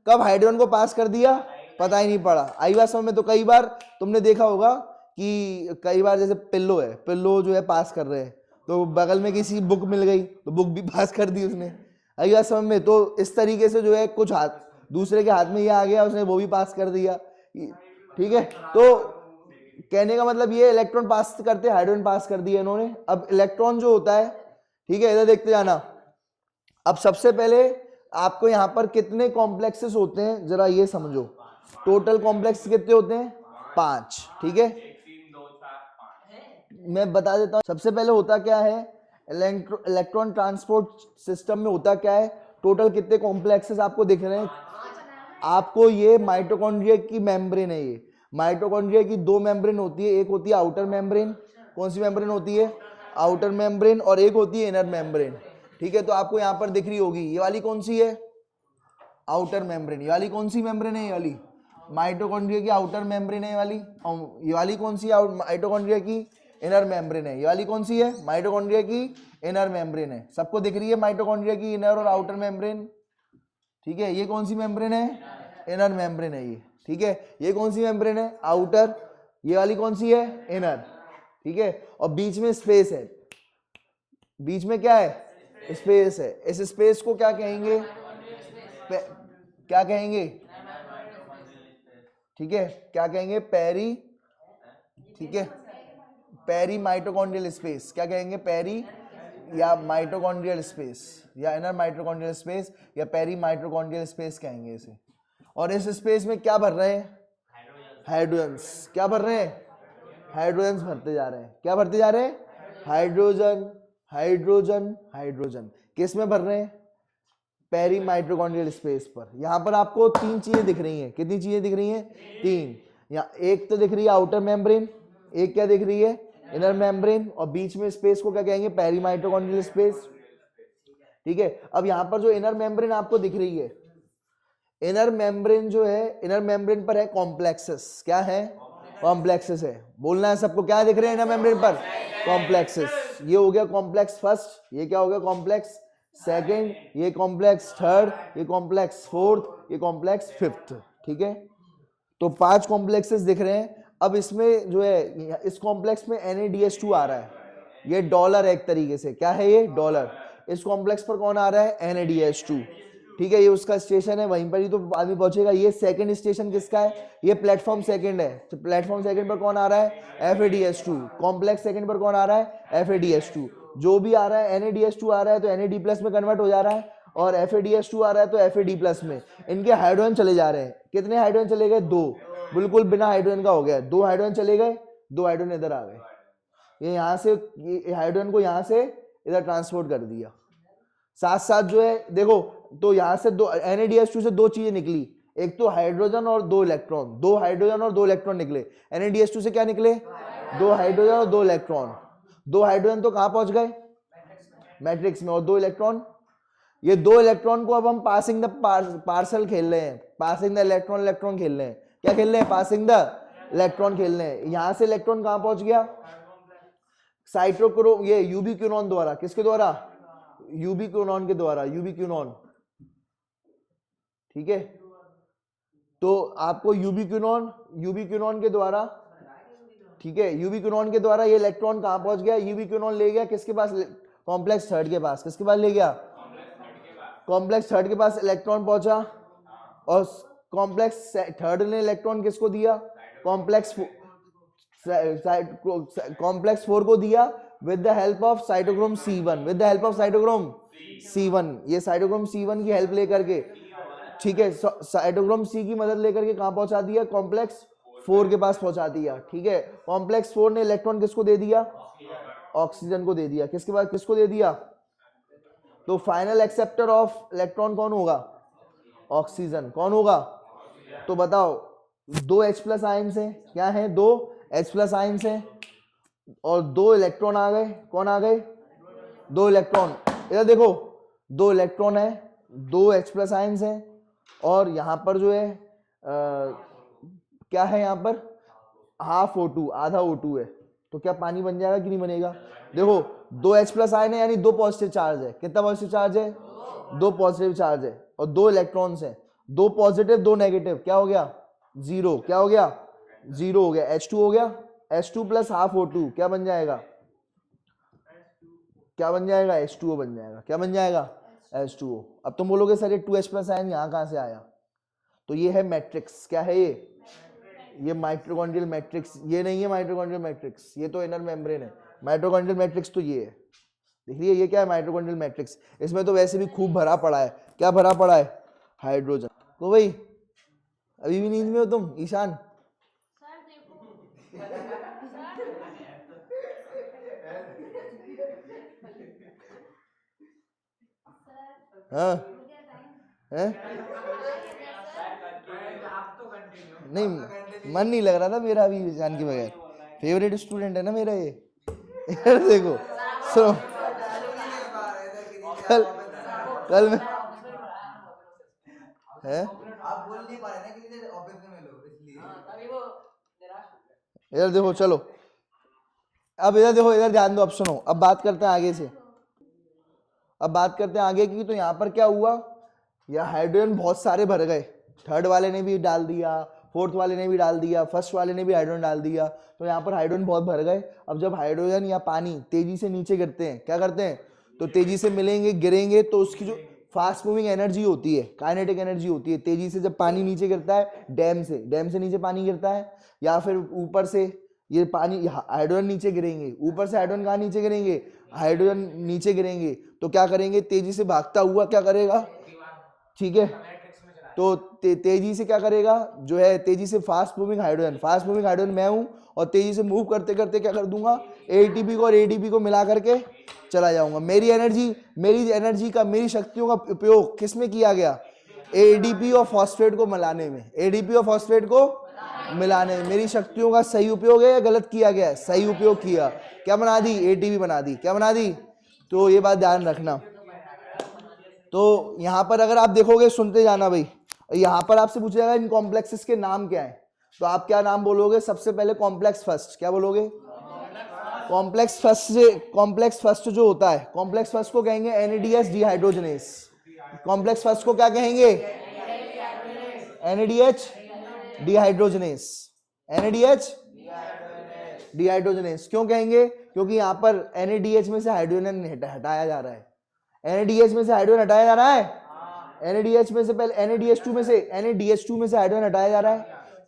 कब हाइड्रोजन को पास कर दिया, पता ही नहीं पड़ा। आई बात समझ में। तो कई बार तुमने देखा होगा कि कई बार जैसे पिल्लो है, पिल्लो जो है पास कर रहे हैं, तो बगल में किसी बुक मिल गई तो बुक भी पास कर दी उसने। आई बात समझ में। तो इस तरीके से जो है कुछ हाथ दूसरे के हाथ में ये आ गया, उसने वो भी पास कर दिया, ठीक है। तो कहने का मतलब ये, इलेक्ट्रॉन पास करते हाइड्रोजन पास कर दिया इन्होंने। अब इलेक्ट्रॉन जो होता है, ठीक है, इधर देखते जाना। अब सबसे पहले आपको यहाँ पर कितने कॉम्प्लेक्सेस होते हैं जरा ये समझो, टोटल कॉम्प्लेक्स कितने होते हैं, 5, ठीक है। मैं बता देता हूँ, सबसे पहले होता क्या है, इलेक्ट्रॉन ट्रांसपोर्ट सिस्टम में होता क्या है, टोटल कितने कॉम्प्लेक्सेस आपको दिख रहे हैं, आपको ये माइटोकॉन्ड्रिया की मेम्ब्रेन है, ये माइटोकॉन्ड्रिया की दो मेम्ब्रेन होती है, एक होती है आउटर मेम्ब्रेन, कौन सी मेम्ब्रेन होती है, आउटर मेम्ब्रेन, और एक होती है इनर मेम्ब्रेन, ठीक है। तो आपको यहाँ पर दिख रही होगी, ये वाली कौन सी है, आउटर मेम्ब्रेन, ये वाली कौन सी मेम्ब्रेन है, ये वाली माइटोकॉन्ड्रिया की आउटर मेम्ब्रेन है ये वाली, और ये वाली कौन सी है, माइटोकॉन्ड्रिया की इनर मेम्ब्रेन है, ये वाली कौन सी है, माइटोकॉन्ड्रिया की इनर मेम्ब्रेन है। सबको दिख रही है माइटोकॉन्ड्रिया की इनर और आउटर मेम्ब्रेन, ठीक है। ये कौन सी मेम्ब्रेन है, इनर मेम्ब्रेन है ये, ठीक है। ये कौन सी मेम्ब्रेन है, आउटर, ये वाली कौन सी है, इनर, ठीक है। और बीच में स्पेस है, बीच में क्या है, स्पेस है। इस स्पेस को क्या कहेंगे, क्या कहेंगे, ठीक है, क्या कहेंगे, पेरी, ठीक है, पेरी माइटोकॉन्ड्रियल स्पेस, क्या कहेंगे, पेरी या माइटोकॉन्ड्रियल स्पेस, या इनर माइटोकॉन्ड्रियल स्पेस, या पेरी माइटोकॉन्ड्रियल स्पेस कहेंगे इसे। और इस स्पेस में क्या भर रहे हैं, हाइड्रोजन्स। क्या भर रहे हैं? हाइड्रोजन्स भरते जा रहे हैं। क्या भरते जा रहे हैं? Hydrogen hydrogen hydrogen. किस में भर रहे हैं? पेरी माइटोकॉन्ड्रियल स्पेस पर। यहां पर आपको तीन चीजें दिख रही हैं। कितनी चीजें दिख रही हैं? तीन। यहाँ एक तो दिख रही है आउटर मेम्ब्रेन, एक क्या दिख रही है? इनर मेम्ब्रेन, और बीच में स्पेस को क्या कहेंगे? Peri mitochondrial space. ठीक है। अब यहाँ पर जो इनर मेम्ब्रेन आपको दिख रही है, इनर मेम्ब्रेन जो है, इनर मेम्ब्रेन पर है कॉम्प्लेक्सेस। क्या है? कॉम्प्लेक्सेस है। बोलना है सबको। क्या दिख रहे हैं इनर मेम्ब्रेन पर? कॉम्प्लेक्सेस। ये हो गया कॉम्प्लेक्स फर्स्ट, ये क्या हो गया? कॉम्प्लेक्स सेकंड, ये कॉम्प्लेक्स थर्ड, ये कॉम्प्लेक्स फोर्थ, ये कॉम्प्लेक्स फिफ्थ। ठीक है। तो 5 कॉम्प्लेक्सेस दिख रहे हैं। अब इसमें जो है, इस कॉम्प्लेक्स में NaDH2 आ रहा है। ये डॉलर है एक तरीके से। क्या है ये? डॉलर। इस कॉम्प्लेक्स पर कौन आ रहा है? NaDH2। ठीक है। ये उसका स्टेशन है, वहीं पर ही तो आदमी पहुंचेगा। ये सेकंड स्टेशन किसका है? ये प्लेटफॉर्म सेकंड है। तो प्लेटफॉर्म सेकंड पर कौन आ रहा है? FADH2। कॉम्प्लेक्स सेकंड पर कौन आ रहा है? FADH2। जो भी आ रहा है, NaDH2 आ रहा है तो NAD+ में कन्वर्ट हो जा रहा है, और FADH2 आ रहा है तो FAD+ में। इनके हाइड्रोजन चले जा रहे हैं। कितने हाइड्रोजन चले गए? 2। बिल्कुल बिना हाइड्रोजन का हो गया। 2 हाइड्रोजन चले गए, 2 हाइड्रोजन इधर आ गए। ये यहाँ से हाइड्रोजन को यहाँ से इधर ट्रांसपोर्ट कर दिया। साथ साथ जो है देखो, तो यहाँ से दो NaDH2 से 2 चीजें निकली, एक तो हाइड्रोजन और 2 इलेक्ट्रॉन। 2 हाइड्रोजन और 2 इलेक्ट्रॉन निकले। NaDH2 से क्या निकले? 2 हाइड्रोजन और 2 इलेक्ट्रॉन। 2 हाइड्रोजन तो कहाँ पहुंच गए? मैट्रिक्स में। और 2 इलेक्ट्रॉन, ये 2 इलेक्ट्रॉन को अब हम पासिंग द पार्सल खेल रहे हैं। पासिंग द इलेक्ट्रॉन इलेक्ट्रॉन खेल रहे हैं। क्या खेल रहे हैं? पासिंग द इलेक्ट्रॉन खेल रहे हैं। यहां से इलेक्ट्रॉन कहां पहुंच गया? साइटोक्रोम, ये यूबिक्विनोन द्वारा। किसके द्वारा? यूबिक्विनोन के द्वारा। यूबिक्विनोन। ठीक है। तो आपको यूबिक्विनोन के द्वारा, ठीक है, यूबिक्विनोन के द्वारा ये इलेक्ट्रॉन कहां पहुंच गया? यूबिक्विनोन ले गया किसके पास? कॉम्प्लेक्स थर्ड के पास। किसके पास ले गया? कॉम्प्लेक्स थर्ड के पास इलेक्ट्रॉन पहुंचा, और कॉम्प्लेक्स थर्ड ने इलेक्ट्रॉन किसको दिया? कॉम्प्लेक्स 4 को दिया, with the help of cytochrome C1। With the help of cytochrome C1। ये साइटोक्रोम C1 की हेल्प लेकर के, ठीक है, साइटोक्रोम C की मदद लेकर के कहां पहुंचा दिया? कॉम्प्लेक्स 4 के पास पहुंचा दिया। ठीक है। कॉम्प्लेक्स 4 ने इलेक्ट्रॉन किसको दे दिया? ऑक्सीजन को दे दिया। किसके बाद? किसको दे दिया? तो फाइनल एक्सेप्टर ऑफ इलेक्ट्रॉन कौन होगा? ऑक्सीजन। कौन होगा? तो बताओ, 2 H+ आयंस हैं। क्या है? 2 H+ आयंस हैं, और 2 इलेक्ट्रॉन आ गए। कौन आ गए? 2 इलेक्ट्रॉन। इधर देखो, 2 इलेक्ट्रॉन है, 2 H+ आयंस हैं, और यहां पर जो है क्या है? यहां पर हाफ O2, आधा O2 है। तो क्या पानी बन जाएगा कि नहीं बनेगा? देखो, 2 H+ आयन है, यानी 2 पॉजिटिव चार्ज है। कितना पॉजिटिव चार्ज है? 2 पॉजिटिव चार्ज है, और 2 इलेक्ट्रॉन्स हैं। 2 पॉजिटिव 2 नेगेटिव। क्या हो गया? 0। क्या हो गया? 0 हो गया। H2 हो गया। H2 + हाफ O2 क्या बन जाएगा? क्या बन जाएगा? H2O बन जाएगा। क्या बन जाएगा? H2O। अब तुम बोलोगे सर ये 2 H+ आयन यहाँ कहां से आया? तो ये है मैट्रिक्स। क्या है ये माइटोकॉन्ड्रियल मैट्रिक्स। ये नहीं है माइटोकॉन्ड्रियल मैट्रिक्स, ये तो इनर मेम्ब्रेन है। माइटोकॉन्ड्रियल मैट्रिक्स तो ये है। देख रही है? ये क्या है? Mitochondrial matrix. इसमें तो वैसे भी खूब भरा पड़ा है। क्या भरा पड़ा है? हाइड्रोजन। तो भाई अभी भी नींद में हो तुम? ईशान, हाँ है? नहीं, मन नहीं लग रहा था मेरा अभी ईशान के बगैर। फेवरेट स्टूडेंट है ना मेरा ये। यार देखो, सुनो, कल कल में है, आप बोल नहीं पा रहे ना कि ऑफिस में मिलो इसलिए। तभी वो निराश हो गया। इधर देखो, चलो अब इधर देखो, इधर ध्यान दो। अब सुनो, अब बात करते हैं आगे से। अब बात करते हैं आगे की। तो यहाँ पर क्या हुआ? यह हाइड्रोजन बहुत सारे भर गए। थर्ड वाले ने भी डाल दिया, फोर्थ वाले ने भी डाल दिया, फर्स्ट वाले ने भी हाइड्रोजन डाल दिया। तो यहाँ पर हाइड्रोजन बहुत भर गए। अब जब हाइड्रोजन या पानी तेजी से नीचे गिरते हैं, क्या करते हैं? तो तेजी से मिलेंगे, गिरेंगे, तो उसकी जो फास्ट मूविंग एनर्जी होती है, काइनेटिक एनर्जी होती है, तेजी से जब पानी नीचे गिरता है, डैम से नीचे पानी गिरता है, या फिर ऊपर से ये पानी, हाइड्रोजन नीचे गिरेंगे, ऊपर से हाइड्रोजन कहाँ नीचे गिरेंगे? हाइड्रोजन नीचे गिरेंगे। तो क्या करेंगे? तेजी से भागता हुआ क्या करेगा? ठीक है, तो तेजी से क्या करेगा, जो है तेजी से फास्ट मूविंग हाइड्रोजन मैं हूं, और तेजी से मूव करते करते क्या कर दूंगा, एटीपी को और एडीपी को मिला करके चला जाऊंगा। मेरी एनर्जी का, मेरी शक्तियों का उपयोग किसमें किया गया, एडीपी और फॉस्फेट को मिलाने में, एडीपी और फॉस्फेट को मिलाने में मेरी शक्तियों का सही उपयोग है या गलत किया गया है, सही उपयोग किया, क्या बना दी, एटीपी बना दी, क्या बना दी। तो ये बात ध्यान रखना। तो यहां पर अगर आप देखोगे, सुनते जाना भाई, यहां पर आपसे पूछा जाएगा इन कॉम्प्लेक्सेस के नाम क्या है, तो आप क्या नाम बोलोगे, सबसे पहले कॉम्प्लेक्स फर्स्ट, क्या बोलोगे, कॉम्प्लेक्स फर्स्ट जो होता है, कॉम्प्लेक्स फर्स्ट को कहेंगे एनएडीएच डिहाइड्रोजनेस। कॉम्प्लेक्स फर्स्ट को क्या कहेंगे, एनएडीएच डिहाइड्रोजनेस, एनएडीएच डिहाइड्रोजनेस। क्यों कहेंगे, क्योंकि यहां पर एनएडीएच में से हाइड्रोजन हटाया जा रहा है, एनएडीएच में से हाइड्रोजन हटाया जा रहा है, एनएडीएच में से पहले एनएडीएच2 में से हाइड्रोजन हटाया जा रहा है,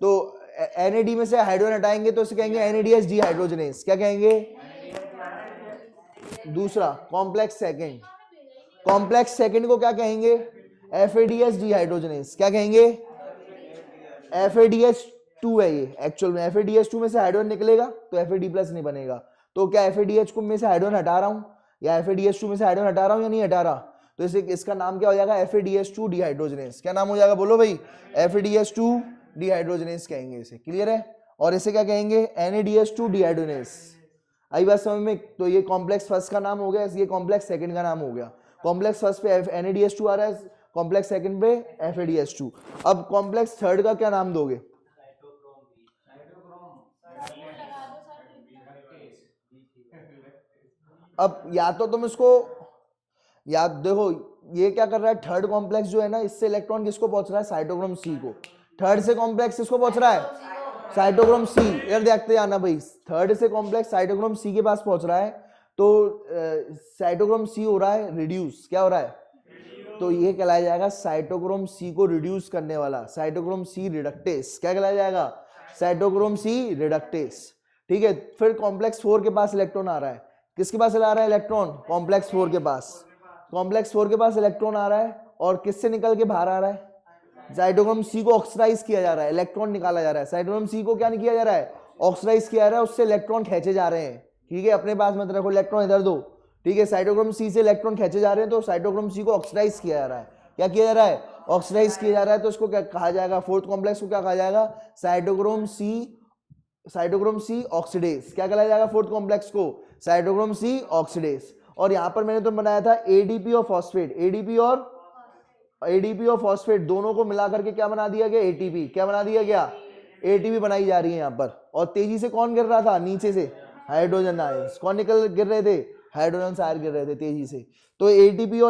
तो एनएडी में से हाइड्रोजन हटाएंगे तो इसे कहेंगे एनएडीएच डिहाइड्रोजनेस, क्या कहेंगे। दूसरा कॉम्प्लेक्स सेकंड को क्या कहेंगे, एफएडीएच डिहाइड्रोजनेस, क्या कहेंगे, एफएडीएच2 है ये, एक्चुअल में एफएडीएच2 में से हाइड्रोजन निकलेगा तो एफएडी प्लस नहीं बनेगा, तो क्या एफएडीएच को में से हाइड्रोजन हटा रहा हूं, या एफएडीएच2 में से हाइड्रोजन हटा रहा हूं या नहीं हटा रहा, तो इसे इसका नाम क्या हो जाएगा, एफएडीएच2 डिहाइड्रोजनेस। क्या नाम हो जाएगा, बोलो भाई, एफएडीएच2 डिहाइड्रोजनेस कहेंगे इसे, क्लियर है। और इसे क्या कहेंगे, एनएडीएच2 डिहाइड्रोजनेस। आई बात समझ में। तो ये कॉम्प्लेक्स फर्स्ट का नाम हो गया, ये कॉम्प्लेक्स सेकंड का नाम हो गया। कॉम्प्लेक्स फर्स्ट पे एनएडीएच2 आ रहा है, कॉम्प्लेक्स सेकंड पे एफएडीएच2। अब कॉम्प्लेक्स थर्ड का क्या नाम दोगे, अब या तो तुम इसको याद देखो, ये क्या कर रहा है, थर्ड कॉम्प्लेक्स जो है ना, इससे इलेक्ट्रॉन किसको पहुंच रहा है, साइटोक्रोम सी को। थर्ड से कॉम्प्लेक्स किसको पहुंच रहा है, साइटोक्रोम सी। इधर देखते जाना भाई, थर्ड से कॉम्प्लेक्स साइटोक्रोम सी के पास पहुंच रहा है, तो साइटोक्रोम सी हो रहा है रिड्यूस, क्या हो रहा है, तो ये कहलाया जाएगा साइटोक्रोम सी को रिड्यूस करने वाला, साइटोक्रोम सी रिडक्टेस। क्या कहलाया जाएगा, साइटोक्रोम सी रिडक्टेस। ठीक है। फिर कॉम्प्लेक्स 4 के पास इलेक्ट्रॉन आ रहा है, किसके पास आ रहा है इलेक्ट्रॉन, कॉम्प्लेक्स 4 के पास, कॉम्प्लेक्स 4 के पास इलेक्ट्रॉन आ रहा है, और किससे निकल के बाहर आ रहा है, साइटोक्रोम सी को ऑक्सीडाइज किया जा रहा है, इलेक्ट्रॉन निकाला जा रहा है। साइटोक्रोम सी को क्या नहीं किया जा रहा है, ऑक्सीडाइज किया जा रहा है, उससे इलेक्ट्रॉन खींचे जा रहे हैं। ठीक है, अपने पास मत रखो, इलेक्ट्रॉन इधर दो। ठीक है, साइटोक्रोम सी से इलेक्ट्रॉन खींचे जा रहे हैं, तो साइटोक्रोम सी को ऑक्सीडाइज किया जा रहा है। क्या किया जा रहा है, ऑक्सीडाइज किया जा रहा है, तो इसको क्या कहा जाएगा, फोर्थ कॉम्प्लेक्स को क्या कहा जाएगा, साइटोक्रोम सी ऑक्सीडेज। क्या कहलाया जाएगा फोर्थ कॉम्प्लेक्स को, साइटोक्रोम सी ऑक्सीडेज। और यहां पर मैंने तो बनाया था एडीपी और फॉस्फेट, एडीपी और फॉस्फेट दोनों को मिला करके क्या बना दिया गया, एटीपी। क्या बना दिया गया, एटीपी बनाई जा रही है यहां पर। और तेजी से कौन गिर रहा था, नीचे से हाइड्रोजन आयंस। कौन गिर रहे थे, हाइड्रोजन आयन गिर रहे थे तेजी से। तो एडीपी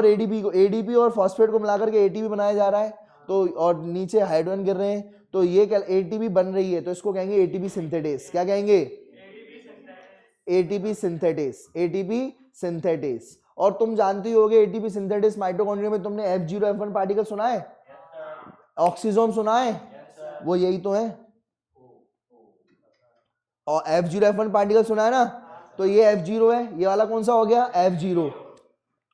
और फॉस्फेट को मिलाकर के एटीपी बनाया जा रहा है, तो और नीचे हाइड्रोजन गिर रहे हैं, तो ये क्या एटीपी बन रही है, तो इसको कहेंगे एटीपी सिंथेटेस। क्या कहेंगे, एटीपी सिंथेटेस। और तुम जानते ही होगे एटीपी सिंथेटेस माइटोकॉन्ड्रिया में तुमने F0 F1 पार्टिकल सुना है, ऑक्सीजोम सुना है, वो यही तो है। और F0 F1 पार्टिकल सुना है ना, तो ये F0 है, ये वाला कौन सा हो गया, F0।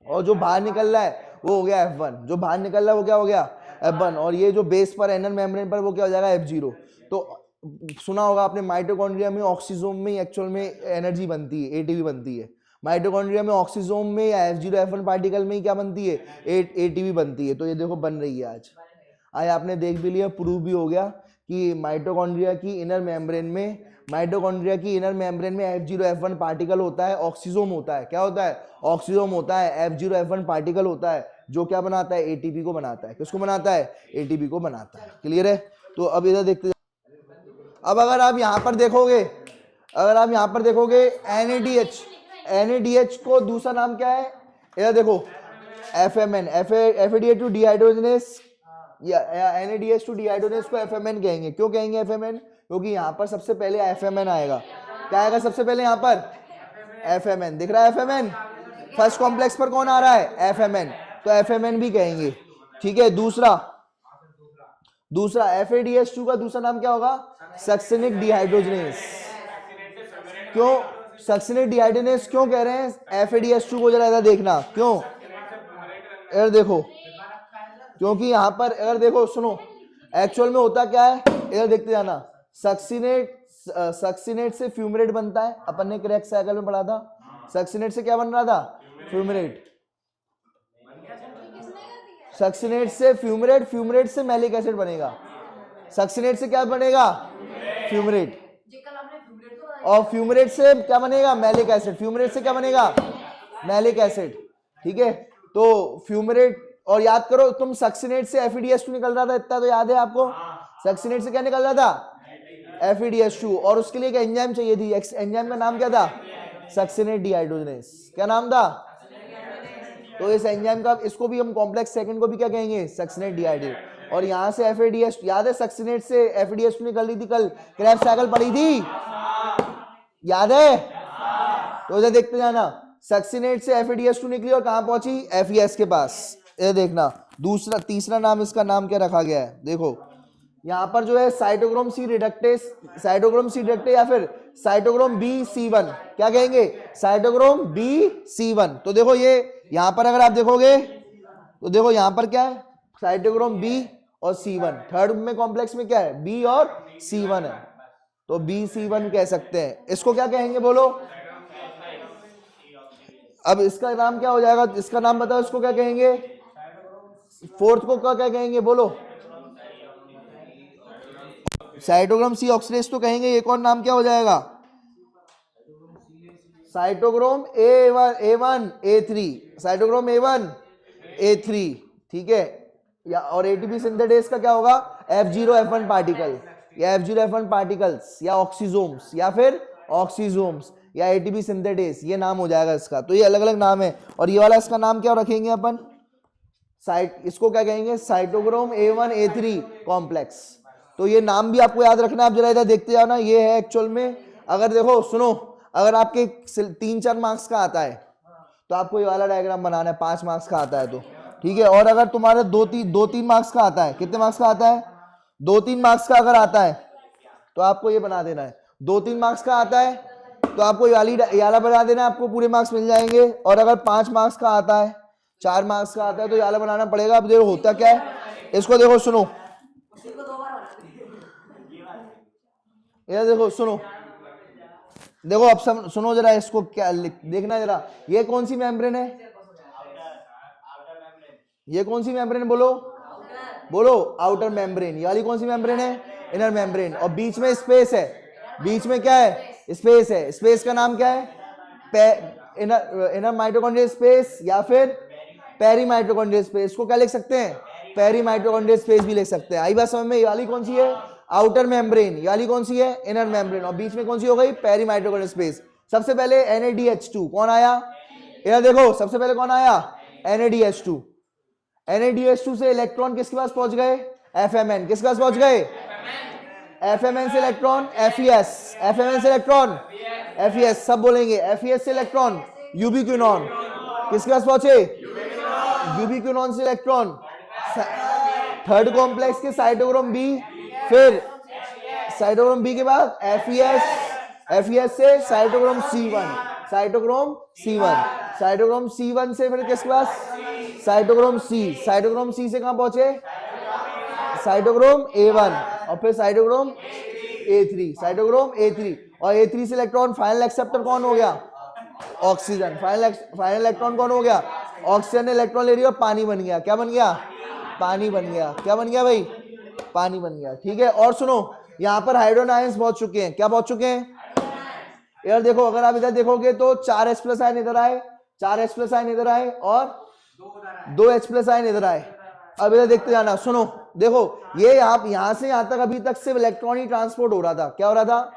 और जो बाहर निकल रहा है वो हो गया F1, जो बाहर निकल रहा है वो क्या हो गया, F1। और ये जो बेस पर इनर मेम्ब्रेन पर वो क्या हो जाएगा, F0। तो सुना होगा आपने माइटोकॉन्ड्रिया में ऑक्सीजोम में एक्चुअल में एनर्जी बनती है, एटीपी बनती है। माइटोकॉन्ड्रिया में ऑक्सीजोम में या F0 F1 पार्टिकल में ही क्या बनती है, एटीपी बनती है। तो ये देखो बन रही है आज आपने देख भी लिया, प्रूव भी हो गया कि माइटोकॉन्ड्रिया की इनर मेम्ब्रेन में F0 F1 पार्टिकल होता है, ऑक्सीजोम होता है। क्या होता है, ऑक्सीजोम होता है, F0 F1 पार्टिकल होता है, जो क्या बनाता है, एटीपी को बनाता है। किसको बनाता है, एटीपी को बनाता है। क्लियर है। तो अब इधर देखते, अब अगर आप यहां पर देखोगे NADH को दूसरा नाम क्या है, इधर देखो FMN, FADH2 डिहाइड्रोजनेस या NADH2 डिहाइड्रोजनेस को FMN कहेंगे। क्यों कहेंगे FMN, क्योंकि यहां पर सबसे पहले FMN आएगा। क्या आएगा सबसे पहले, यहां पर FMN दिख रहा है, FMN फर्स्ट कॉम्प्लेक्स पर कौन आ रहा है, FMN, तो FMN भी कहेंगे। ठीक है। दूसरा FADH2 का दूसरा नाम क्या होगा, सक्सिनिक डिहाइड्रोजनेस। क्यों सक्सिनिक डिहाइड्रोजनेस क्यों कह रहे हैं, FADH2 को जरा इधर देखना, क्यों, इधर देखो क्योंकि यहाँ पर अगर देखो सुनो, एक्चुअल में होता क्या है, इधर देखते जाना। सक्सिनेट से फ्यूमरेट बनता है, अपन ने क्रैक साइकिल में पढ़ा था। सक्सिनेट से क्या बन रहा था? फ्यूमरेट। सक्सिनेट से फ्यूमरेट, फ्यूमरेट से मैलिक एसिड बनेगा। सक्सिनेट से क्या बनेगा? फ्यूमरेट। और फ्यूमरेट से क्या बनेगा? Malic acid. फ्यूमरेट से क्या बनेगा? Malic acid. ठीक है, तो फ्यूमरेट, और याद करो तुम, सक्सिनेट से FeDH2 निकल रहा था, इतना तो याद है आपको। सक्सिनेट से क्या निकल रहा था? FeDH2, और उसके लिए एक एंजाइम चाहिए थी। एंजाइम का नाम क्या था? Succinate dehydrogenase. क्या नाम था? तो इस एंजाइम का, इसको भी हम कॉम्प्लेक्स सेकंड को भी क्या कहेंगे? Succinate dehydrate. और यहां से FeDH, याद है सक्सिनेट से FeDH2 निकल रही थी, कल क्रैब साइकिल पढ़ी थी, याद है? तो इधर देखते जाना, सक्सिनेट से FeDH2 निकली और कहां पहुंची? FeS के पास। ये देखना, दूसरा तीसरा नाम, इसका नाम क्या रखा गया है? देखो यहां पर जो है cytochrome C reductase, cytochrome C reductase या फिर साइटोक्रोम BC1, क्या कहेंगे? Cytochrome BC1। तो देखो ये यहां पर अगर आप देखोगे तो देखो यहां पर क्या है? साइटोक्रोम B और C1। थर्ड में कॉम्प्लेक्स में क्या है? B और C1 है, तो BC1 कह सकते हैं। इसको क्या कहेंगे बोलो? अब इसका नाम क्या हो जाएगा? इसका नाम बताओ, इसको क्या कहेंगे? फोर्थ को क्या कहेंगे बोलो? साइटोक्रोम C ऑक्सीडेज तो कहेंगे, एक और नाम क्या हो जाएगा? Cytochrome A1 A3, cytochrome A1 A3। ठीक है, या और एटीपी सिंथेटेस का क्या होगा? F0F1 पार्टिकल, या F0F1 पार्टिकल्स, या ऑक्सीजोम्स, या फिर ऑक्सीजोम्स, या एटीपी सिंथेटेस, ये नाम हो जाएगा इसका। तो ये अलग अलग नाम है। और ये वाला इसका नाम क्या रखेंगे अपन? इसको क्या कहेंगे? Cytochrome A1 A3 complex. तो ये नाम भी आपको याद रखना। आप जरा इधर देखते जाओ ना, ये है एक्चुअल में, अगर देखो सुनो, अगर आपके 3-4 मार्क्स का आता है तो आपको ये वाला डायग्राम बनाना है, 5 मार्क्स का आता है तो ठीक है। और अगर तुम्हारे 2-3 मार्क्स का आता है, कितने मार्क्स का आता है? 2-3 मार्क्स का अगर आता है तो आपको ये बना देना है। 2-3 मार्क्स का आता है तो आपको ये वाला बना देना है, आपको पूरे मार्क्स मिल जाएंगे। और अगर 5 मार्क्स का आता है, 4 मार्क्स का आता है, तो ये वाला बनाना पड़ेगा। अब देखो होता क्या है, इसको देखो सुनो, ये देखो सुनो, देखो अब सब सुनो जरा, इसको क्या देखना जरा, ये कौन सी मेम्ब्रेन है? ये कौन सी मेम्ब्रेन? बोलो बोलो, आउटर मेम्ब्रेन। ये वाली कौन सी मेम्ब्रेन है? Inner membrane. और बीच में स्पेस है, बीच में क्या है? स्पेस है। स्पेस का नाम क्या है? इनर माइटोकॉन्ड्रियल स्पेस या फिर पेरी माइटोकॉन्ड्रियल स्पेस। को क्या लिख सकते हैं? पेरी माइटोकॉन्ड्रियल स्पेस भी लिख सकते हैं। आई बात समझ में? ये वाली कौन सी है? Outer membrane. ये वाली कौन सी है? Inner membrane. और बीच में कौन सी हो गई? Peri mitochondrial space. सबसे पहले NADH2 कौन आया? इधर देखो, सबसे पहले कौन आया? NADH2। NADH2 से इलेक्ट्रॉन किसके पास पहुंच गए? FMN। किसके पास पहुंच गए? FMN से इलेक्ट्रॉन FES। FMN से इलेक्ट्रॉन FES, सब बोलेंगे। FES से इलेक्ट्रॉन यूबिक्विनॉन। किसके पास पहुंचे? यूबिक्विनॉन से इलेक्ट्रॉन थर्ड कॉम्प्लेक्स के साइटोक्रोम B, फिर साइटोक्रोम B के बाद FES से cytochrome C1, cytochrome C1, cytochrome C1 से फिर किसके पास? Cytochrome C। साइटोक्रोम C से कहां पहुंचे? साइटोक्रोम A1, और फिर साइटोक्रोम A3, साइटोक्रोम A3। और A3 से इलेक्ट्रॉन फाइनल एक्सेप्टर कौन हो गया? ऑक्सीजन। फाइनल इलेक्ट्रॉन कौन हो गया? ऑक्सीजन ने इलेक्ट्रॉन ले लिया और पानी बन गया। क्या बन गया? पानी बन गया। क्या बन गया भाई? पानी बन गया। ठीक है, और सुनो, यहां पर हाइड्रोजन आयंस पहुंच चुके हैं। क्या पहुंच चुके हैं? यार देखो, अगर आप इधर देखोगे तो 4 H+ आयन इधर आए, 4 H+ आयन इधर आए, और 2 H+ आयन इधर आए। अब इधर देखते जाना, सुनो देखो, ये यहां से यहां तक अभी तक सिर्फ इलेक्ट्रॉन ही ट्रांसपोर्ट हो रहा था। क्या हो रहा था?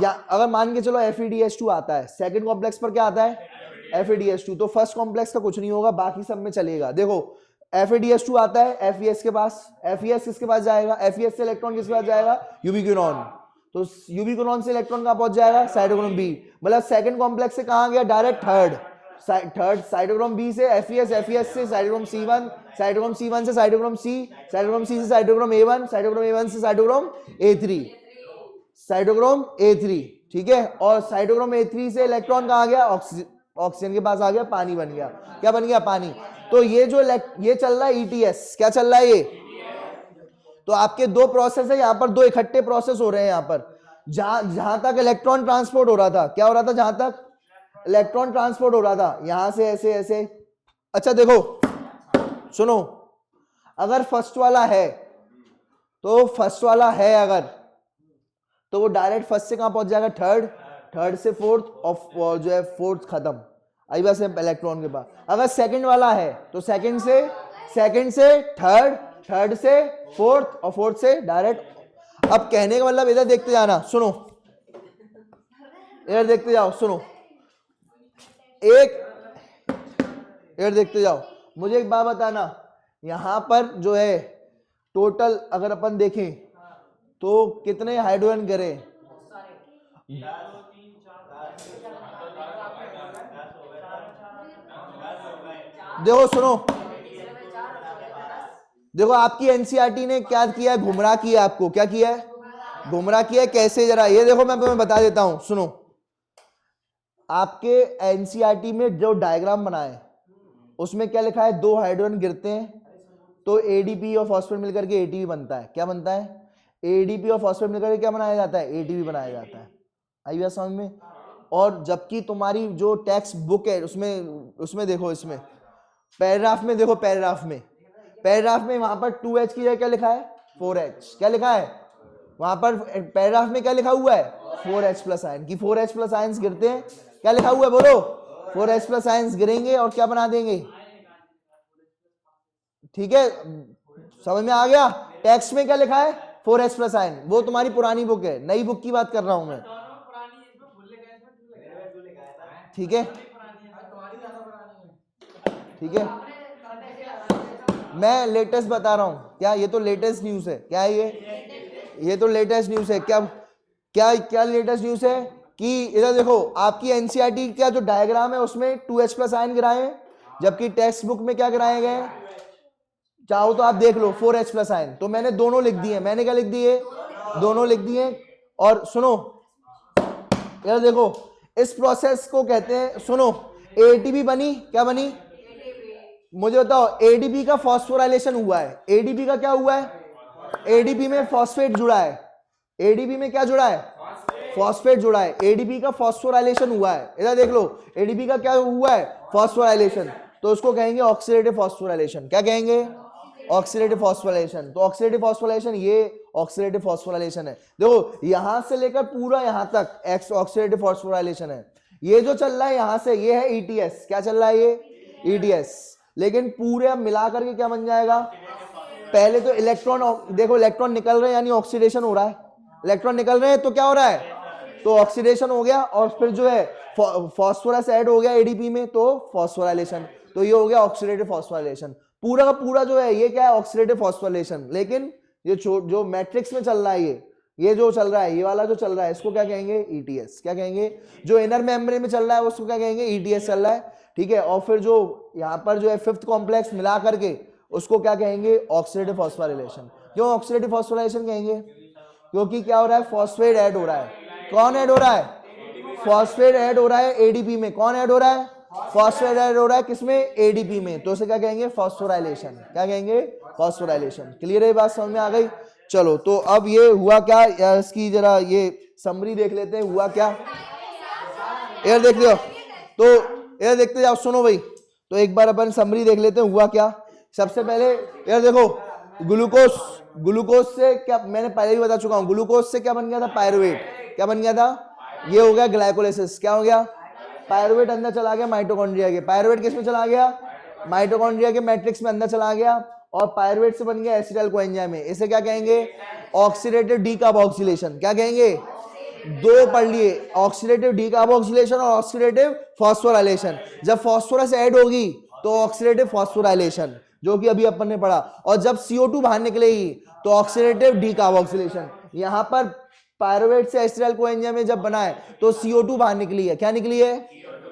या अगर मान के चलो FeDH2 आता है, सेकंड कॉम्प्लेक्स पर क्या आता है? FeDH2। तो फर्स्ट कॉम्प्लेक्स का कुछ नहीं होगा, बाकी सब में चलेगा। देखो FeDH2 आता है FES के पास, FES किसके पास जाएगा? FES से इलेक्ट्रॉन किसके पास जाएगा? यूबिक्विनॉन। तो यूबिक्विनॉन से इलेक्ट्रॉन कहां पहुंच जाएगा? Cytochrome B। मतलब सेकंड कॉम्प्लेक्स से कहां गया? डायरेक्ट थर्ड साइटोक्रोम B से FES से साइटोक्रोम C1, साइटोक्रोम C1 से साइटोक्रोम C, साइटोक्रोम C से साइटोक्रोम A1, साइटोक्रोम A1 से साइटोक्रोम A3, साइटोक्रोम A3। ठीक है, और साइटोक्रोम A3 से इलेक्ट्रॉन कहां गया? ऑक्सीजन के पास आ गया, पानी बन गया। क्या बन गया? पानी। तो ये जो ये चल रहा है ईटीएस, क्या चल रहा है ये? तो आपके दो प्रोसेस है, यहां पर दो इकट्ठे प्रोसेस हो रहे हैं यहां पर। जहां तक इलेक्ट्रॉन ट्रांसपोर्ट हो रहा था, क्या हो रहा था? जहां तक इलेक्ट्रॉन ट्रांसपोर्ट हो रहा था, यहां से ऐसे ऐसे। अच्छा देखो सुनो, अगर फर्स्ट वाला है तो फर्स्ट वाला है अगर, तो वो डायरेक्ट फर्स्ट से कहां पहुंच जाएगा? थर्ड, थर्ड से फोर्थ, और जो है फोर्थ खत्म, आई बस इलेक्ट्रॉन के पास। अगर सेकंड वाला है तो सेकंड से थर्ड, थर्ड से फोर्थ, और फोर्थ से डायरेक्ट। अब कहने का मतलब इधर देखते जाना, सुनो इधर देखते जाओ, सुनो एक इधर देखते जाओ। मुझे एक बात बताना, यहां पर जो है टोटल अगर अपन देखें तो कितने हाइड्रोजन गिरे? देखो सुनो, देखो आपकी एनसीईआरटी ने क्या किया है? गुमराह किया आपको। क्या किया है? गुमराह किया है। कैसे? जरा ये देखो, मैं तुम्हें बता देता हूं, सुनो। आपके एनसीईआरटी में जो डायग्राम बना है उसमें क्या लिखा है? दो हाइड्रोजन गिरते हैं तो एडीपी और फॉस्फेट मिलकर के एटीपी बनता है। क्या बनता है? एडीपी और फॉस्फेट मिलकर के क्या बनाया जाता है? एटीपी बनाया जाता है। आई बात समझ में? और जबकि तुम्हारी जो टेक्स्ट बुक है उसमें देखो, इसमें पैराग्राफ में देखो, पैराग्राफ में वहां पर 2H की जगह क्या लिखा है? 4H। क्या लिखा है वहां पर पैराग्राफ में? क्या लिखा हुआ है? 4H प्लस आयन की 4H प्लस आयन्स गिरते हैं। क्या लिखा हुआ है? बोलो। 4H प्लस आयन्स गिरेंगे और क्या बना देंगे? ठीक है, समझ में आ गया? टेक्स्ट में क्या लिखा है? 4H plus ion. वो तुम्हारी पुरानी बुक है, नई बुक की बात कर रहा हूं मैं। ठीक है, ठीक है, मैं लेटेस्ट बता रहा हूं। क्या ये तो लेटेस्ट न्यूज है? क्या है ये तो लेटेस्ट न्यूज है। क्या क्या क्या लेटेस्ट न्यूज है कि इधर देखो, आपकी एनसीईआरटी का जो डायग्राम है उसमें 2H प्लस आयन गिराए हैं, जबकि टेक्स्ट बुक में क्या गिराए गए हैं? चाहो तो आप देख लो, 4H प्लस आयन। तो मैंने दोनों लिख दिए। मैंने क्या लिख दिए? दोनों लिख दिए। और सुनो इधर देखो, इस प्रोसेस को कहते हैं, सुनो, एटीपी बनी। क्या बनी? मुझे बताओ, एडीपी का फॉस्फोराइलेशन हुआ है। एडीपी का क्या हुआ है? एडीपी में फॉस्फेट जुड़ा है। एडीपी में क्या जुड़ा है? फॉस्फेट जुड़ा है। एडीपी का फॉस्फोराइलेशन हुआ है। इधर देख लो, एडीपी का क्या हुआ है? फॉस्फोराइलेशन। तो उसको कहेंगे ऑक्सीडेटिव फॉस्फोराइलेशन। क्या कहेंगे? Oxidative phosphorylation. तो ऑक्सीडेटिव फॉस्फोराइलेशन, ये ऑक्सीडेटिव फॉस्फोराइलेशन है। देखो यहां से लेकर पूरा यहां तक एक्स ऑक्सीडेटिव फॉस्फोराइलेशन है। ये जो चल रहा है यहां से, ये है ईटीएस। क्या चल रहा है? ये ईटीएस। लेकिन पूरे मिला करके क्या बन जाएगा? पहले तो इलेक्ट्रॉन, देखो इलेक्ट्रॉन निकल रहे हैं यानी ऑक्सीडेशन हो रहा है। इलेक्ट्रॉन निकल रहे हैं तो क्या हो रहा है? तो ऑक्सीडेशन हो गया, और फिर जो है फॉस्फोरस ऐड हो गया एडीपी में, तो फॉस्फोराइलेशन। तो ये हो गया ऑक्सीडेटिव फॉस्फोराइलेशन। पूरा का पूरा जो है ये क्या है? Oxidative phosphorylation. लेकिन ये जो मैट्रिक्स में चल रहा है, ये जो चल रहा है, ये वाला जो चल रहा है, इसको क्या कहेंगे? ईटीएस। क्या कहेंगे? जो इनर मेम्ब्रेन में चल रहा है उसको क्या कहेंगे? ईटीएस चल रहा है। ठीक है, और फिर जो यहाँ पर जो है फिफ्थ कॉम्प्लेक्स मिला करके उसको क्या कहेंगे? Oxidative phosphorylation. क्यों ऑक्सीडेटिव फॉस्फोराइलेशन कहेंगे? क्योंकि क्या हो रहा है? फॉस्फेट ऐड हो रहा है। कौन ऐड हो रहा है? फॉस्फेट ऐड हो रहा है एडीपी में। कौन ऐड हो रहा है? फॉस्फेट ऐड हो रहा है किसमें? एडीपी में। तो उसे क्या कहेंगे? फॉस्फोराइलेशन। क्या कहेंगे? फॉस्फोराइलेशन। क्लियर है? बात समझ में आ गई? चलो, तो अब ये हुआ क्या, इसकी जरा ये समरी देख लेते हैं। हुआ क्या यार, देख लियो तो यार, देखते जाओ। सुनो भाई, तो एक बार अपन समरी देख लेते हैं। हुआ क्या? सबसे पहले यार देखो, ग्लूकोज से क्या, मैंने पहले भी बता चुका हूं, ग्लूकोज से क्या बन गया था? पायरुवेट। क्या बन गया था? ये हो गया ग्लाइकोलाइसिस। क्या हो गया? पायरुवेट अंदर चला गया माइटोकॉन्ड्रिया के। पायरुवेट किस में चला गया? माइटोकॉन्ड्रिया के मैट्रिक्स में अंदर चला गया, और पायरुवेट से बन गया एसिटाइल कोएंजाइम में। इसे क्या कहेंगे? Oxidative decarboxylation. क्या कहेंगे? दो पढ़ लिए, ऑक्सीडेटिव डीकार्बोक्सिलेशन और ऑक्सीडेटिव फॉस्फोराइलेशन। जब फॉस्फोरस ऐड होगी तो ऑक्सीडेटिव फॉस्फोराइलेशन, जो कि अभी अपन ने पढ़ा। और जब CO2 बाहर निकलेगी तो ऑक्सीडेटिव डीकार्बोक्सिलेशन। यहां पर पायरुवेट से एसिटाइल कोएंजाइम में जब बना है तो CO2 बाहर निकली है। क्या निकली है?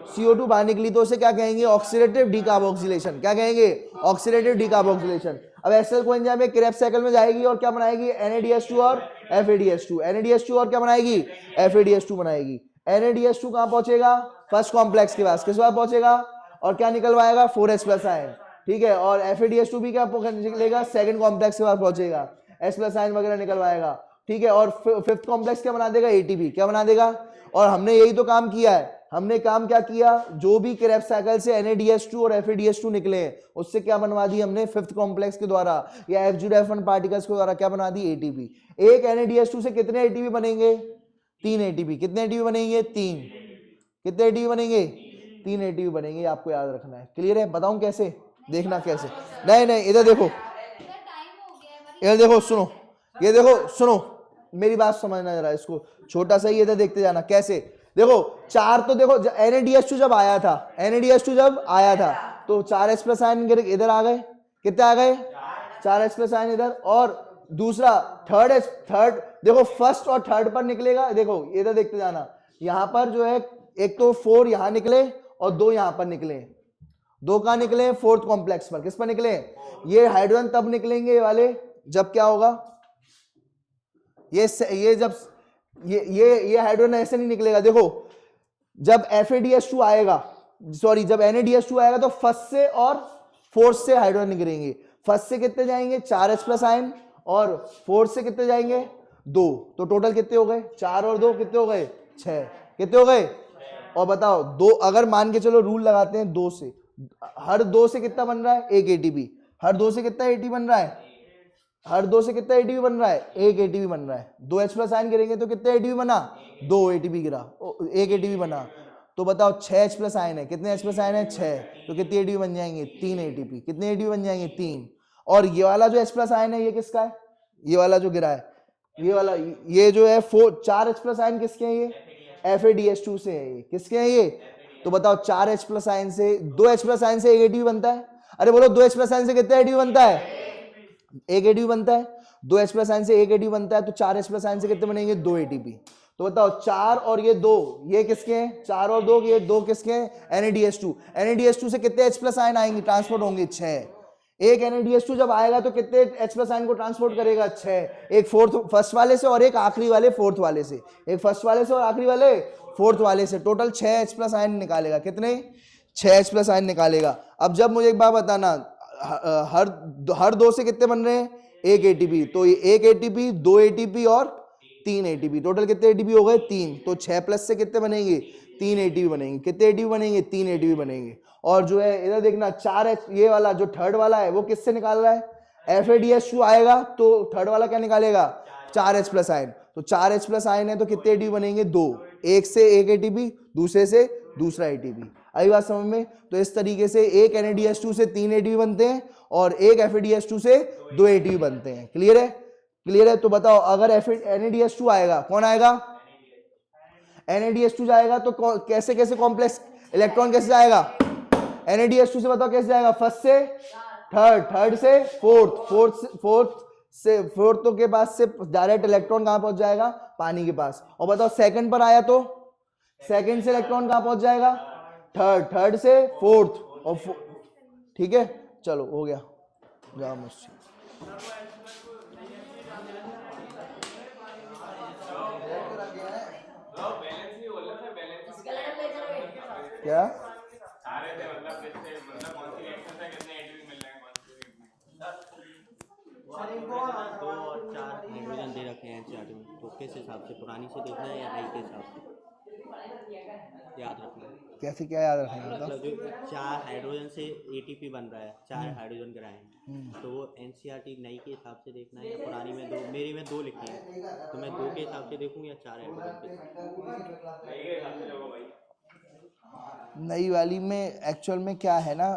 CO2 बाहर निकली, तो उसे क्या कहेंगे? Oxidative decarboxylation. क्या कहेंगे? Oxidative decarboxylation. अब एसिटाइल कोएंजाइम में क्रेब्स साइकिल में जाएगी और क्या बनाएगी? NADH2 और FADH2। NADH2 और क्या बनाएगी? FADH2 बनाएगी। NADH2 कहां पहुंचेगा? फर्स्ट कॉम्प्लेक्स के पास। किस बार पहुंचेगा? और क्या निकलवाएगा? 4H plus ion. ठीक है, और FADH2 भी क्या निकलेगा, सेकंड कॉम्प्लेक्स के बाद पहुंचेगा, H प्लस आयन वगैरह निकलवाएगा, ठीक है, और फिफ्थ कॉम्प्लेक्स क्या बना देगा, ATP क्या बना देगा। और हमने यही तो काम किया है, हमने काम क्या किया, जो भी क्रेब्स साइकिल से NADH2 और FADH2 निकले उससे क्या बनवा दी हमने, फिफ्थ कॉम्प्लेक्स के द्वारा या F0F1 पार्टिकल्स के द्वारा क्या बना दी, ATP। एक NADH2 से कितने ATP बनेंगे, 3 ATP। कितने ATP बनेंगे, 3। कितने ATP बनेंगे, 3 ATP बनेंगे, आपको याद रखना है। क्लियर है, बताऊं कैसे, देखना कैसे। नहीं नहीं, इधर देखो, इधर देखो, सुनो, ये देखो, सुनो मेरी बात समझना जरा, इसको छोटा सा ही इधर देखते जाना कैसे। देखो चार तो देखो, NADH2 जब आया था, NADH2 जब आया था तो 4 H प्लस आयन इधर आ गए, कितने आ गए, 4 H प्लस आयन इधर। और दूसरा थर्ड देखो, फर्स्ट और थर्ड पर निकलेगा, देखो इधर देखते जाना, यहां पर जो है एक तो 4 यहां निकले और 2 यहां पर निकले, 2 कहां निकले, फोर्थ कॉम्प्लेक्स पर। किस पर निकले, ये हाइड्रोजन तब निकलेंगे ये वाले जब क्या होगा, ये जब ये हाइड्रोजन ऐसे नहीं निकलेगा। देखो जब FADH2 आएगा, सॉरी जब NADH2 आएगा तो फर्स्ट से और फोर्थ से हाइड्रोजन निकलेंगे। फर्स्ट से कितने जाएंगे, 4 H प्लस आयन, और फोर्थ से कितने जाएंगे, 2। तो टोटल कितने हो गए, 4 और 2 कितने हो गए, 6। कितने हो गए, और बताओ 2, अगर मान के चलो रूल लगाते हैं 2 से, हर 2 से कितना बन रहा है, एक ATP। हर 2 से कितना ATP बन रहा है, हर 2 से कितना ATP बन रहा है, एक ATP बन रहा है। 2 H प्लस आयन गिरेंगे तो कितना ATP बना, 2 ATP गिरा, एक ATP बना। तो बताओ 6 H प्लस आयन है, कितने H प्लस आयन है, 6, तो कितने ATP बन जाएंगे, 3 ATP। कितने ATP बन जाएंगे, 3। और ये वाला जो H प्लस आयन है ये किसका है, ये वाला जो गिरा है, ये वाला, ये जो है 4 H प्लस आयन किसके हैं, ये FADH2 से है। ये किसके हैं ये, तो बताओ 4 H प्लस आयन से, 2 H प्लस आयन से एक ATP बनता है। अरे बोलो 2 H प्लस आयन से कितने ATP बनता है, एक ATP बनता है। 2 H प्लस आयन से एक ATP बनता है, तो 4 H प्लस आयन से कितने बनेंगे, 2 ATP। तो बताओ 4 और ये 2, ये किसके हैं, 4 और 2, ये 2 किसके हैं, NADH2। NADH2 से कितने H प्लस आयन आएंगे, ट्रांसपोर्ट होंगे, 6। एक NADH2 जब आएगा तो कितने H प्लस आयन को ट्रांसपोर्ट करेगा, 6। एक फर्स्ट वाले से और एक आखिरी वाले फोर्थ वाले से, एक फर्स्ट वाले से और आखिरी वाले फोर्थ वाले से, टोटल 6 H प्लस आयन निकालेगा। कितने, 6 H प्लस आयन निकालेगा। अब जब मुझे एक बात बताना, हर 2 से कितने बन रहे हैं, एक ATP। तो ये एक ATP, 2 ATP और 3 ATP, टोटल कितने ATP हो गए, 3। तो 6 प्लस से कितने बनेंगे, 3 ATP बनेंगे। कितने ATP बनेंगे, 3 ATP बनेंगे। और जो है इधर देखना 4 H, ये वाला जो थर्ड वाला है वो किससे निकाल रहा है, FADH2 आएगा तो थर्ड वाला क्या निकालेगा, 4 H प्लस आयन। तो 4 H प्लस आयन है तो कितने ATP बनेंगे, 2। एक से एक ATP, दूसरे से दूसरा ATP। आई बात समझ में। तो इस तरीके से एक NADH2 से 3 ATP बनते हैं और एक FADH2 से 2 ATP बनते हैं। क्लियर है, क्लियर है। तो बताओ अगर NADH2 आएगा, कौन आएगा, NADH2 जाएगा तो कैसे कैसे कॉम्प्लेक्स इलेक्ट्रॉन कैसे जाएगा, NADH2 से बताओ कैसे जाएगा, फर्स्ट से थर्ड, थर्ड से फोर्थ तो के पास से डायरेक्ट इलेक्ट्रॉन कहां पहुंच जाएगा, पानी के पास। और बताओ सेकंड पर आया तो सेकंड से इलेक्ट्रॉन कहां पहुंच जाएगा, थर्ड से फोर्थ, और ठीक है। चलो हो गया, जाओ मुझसे। क्या दो और 4 हाइड्रोजन दे रखे हैं चार्ट में, तो किस हिसाब से, पुरानी से देखना है या नई के हिसाब से, याद रखना है। कैसे, क्या याद रखना है, मतलब जो 4 हाइड्रोजन से ATP बन रहा है, 4 हाइड्रोजन गिराए हैं, तो वो NCERT नई के हिसाब से देखना है या पुरानी में 2, मेरी में 2 लिखी है तो मैं 2 के हिसाब से देखूँ या 4 हाइड्रोजन के हिसाब से। नई वाली में एक्चुअल में क्या है ना,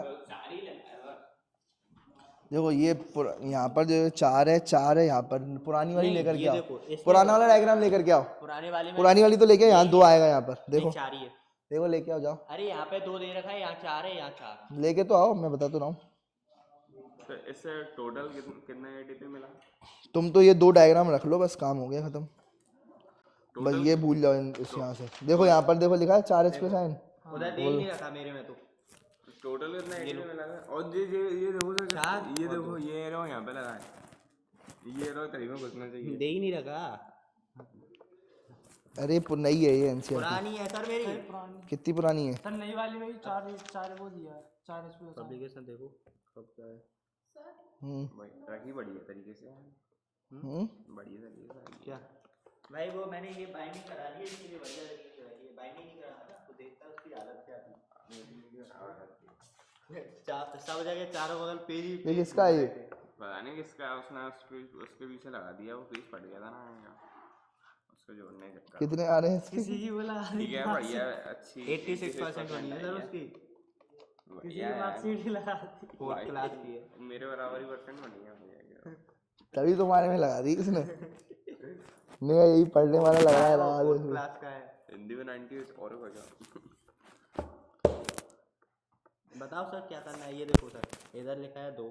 देखो ये यहाँ पर जो 4 है, 4 है यहाँ पर, पुरानी वाली लेकर के आओ, पुराना वाला डायग्राम लेकर के आओ, पुरानी वाली तो लेके, यहाँ 2 आएगा, यहाँ पर देखो, 4 ही है, देखो लेके आओ, जाओ। अरे यहाँ पे 2 दे रखा है, यहाँ 4 है, यहाँ 4 लेके तो आओ, मैं बता तो रहा हूँ। तो इससे टोटल कितना ATP मिला, तुम तो ये 2 डायग्राम रख लो, बस काम हो गया खत्म। बस ये भूल जाओ इस यहाँ से। देखो यहाँ पर देखो लिखा है 4 H प्लस आयन, उधर दे ही नहीं रखा मेरे में तो। टोटल कितना ATP मिला है। और ये देखो सर, ये देखो, ये एरो यहाँ पे लगा है, ये एरो करीब में घुसना चाहिए, दे ही नहीं रखा। अरे नई है ये NCERT, पुरानी है सर मेरी, कितनी पुरानी है सर नई वाली में भी 4 वो दिया है, 4 H प्लस। पब्लिकेशन देखो, कब का है? भाई रखी बढ़िया तरीके से बढ़िया तरीके से क्या भाई वो मैंने ये बाइंडिंग करा दी है इसलिए बढ़िया तरीके से रखी है। बाइंडिंग नहीं कराना ना तो देखता उसकी हालत क्या थी। सब जगह चारों बगल पेज ही ये किसका है ये? पता नहीं किसका है, उसने उसके पीछे लगा दिया, वो पीस फट गया था ना उसको जोड़ने के चक्कर कितने आ रहे हैं इसके? किसी की बोला ठीक है बढ़िया अच्छी 86% बनी है सर उसकी। किसी की मार्कशीट ही लगा दी, 4th क्लास की है। मेरे बराबर ही परसेंट बनी है भैया। तभी तुम्हारे में लगा दी इसने। नहीं यही पढ़ने वाला लग रहा है, लगा दो 4th क्लास का है। हिंदी में 90 और हो गया। बताओ सर क्या करना है? ये देखो सर इधर लिखा है 2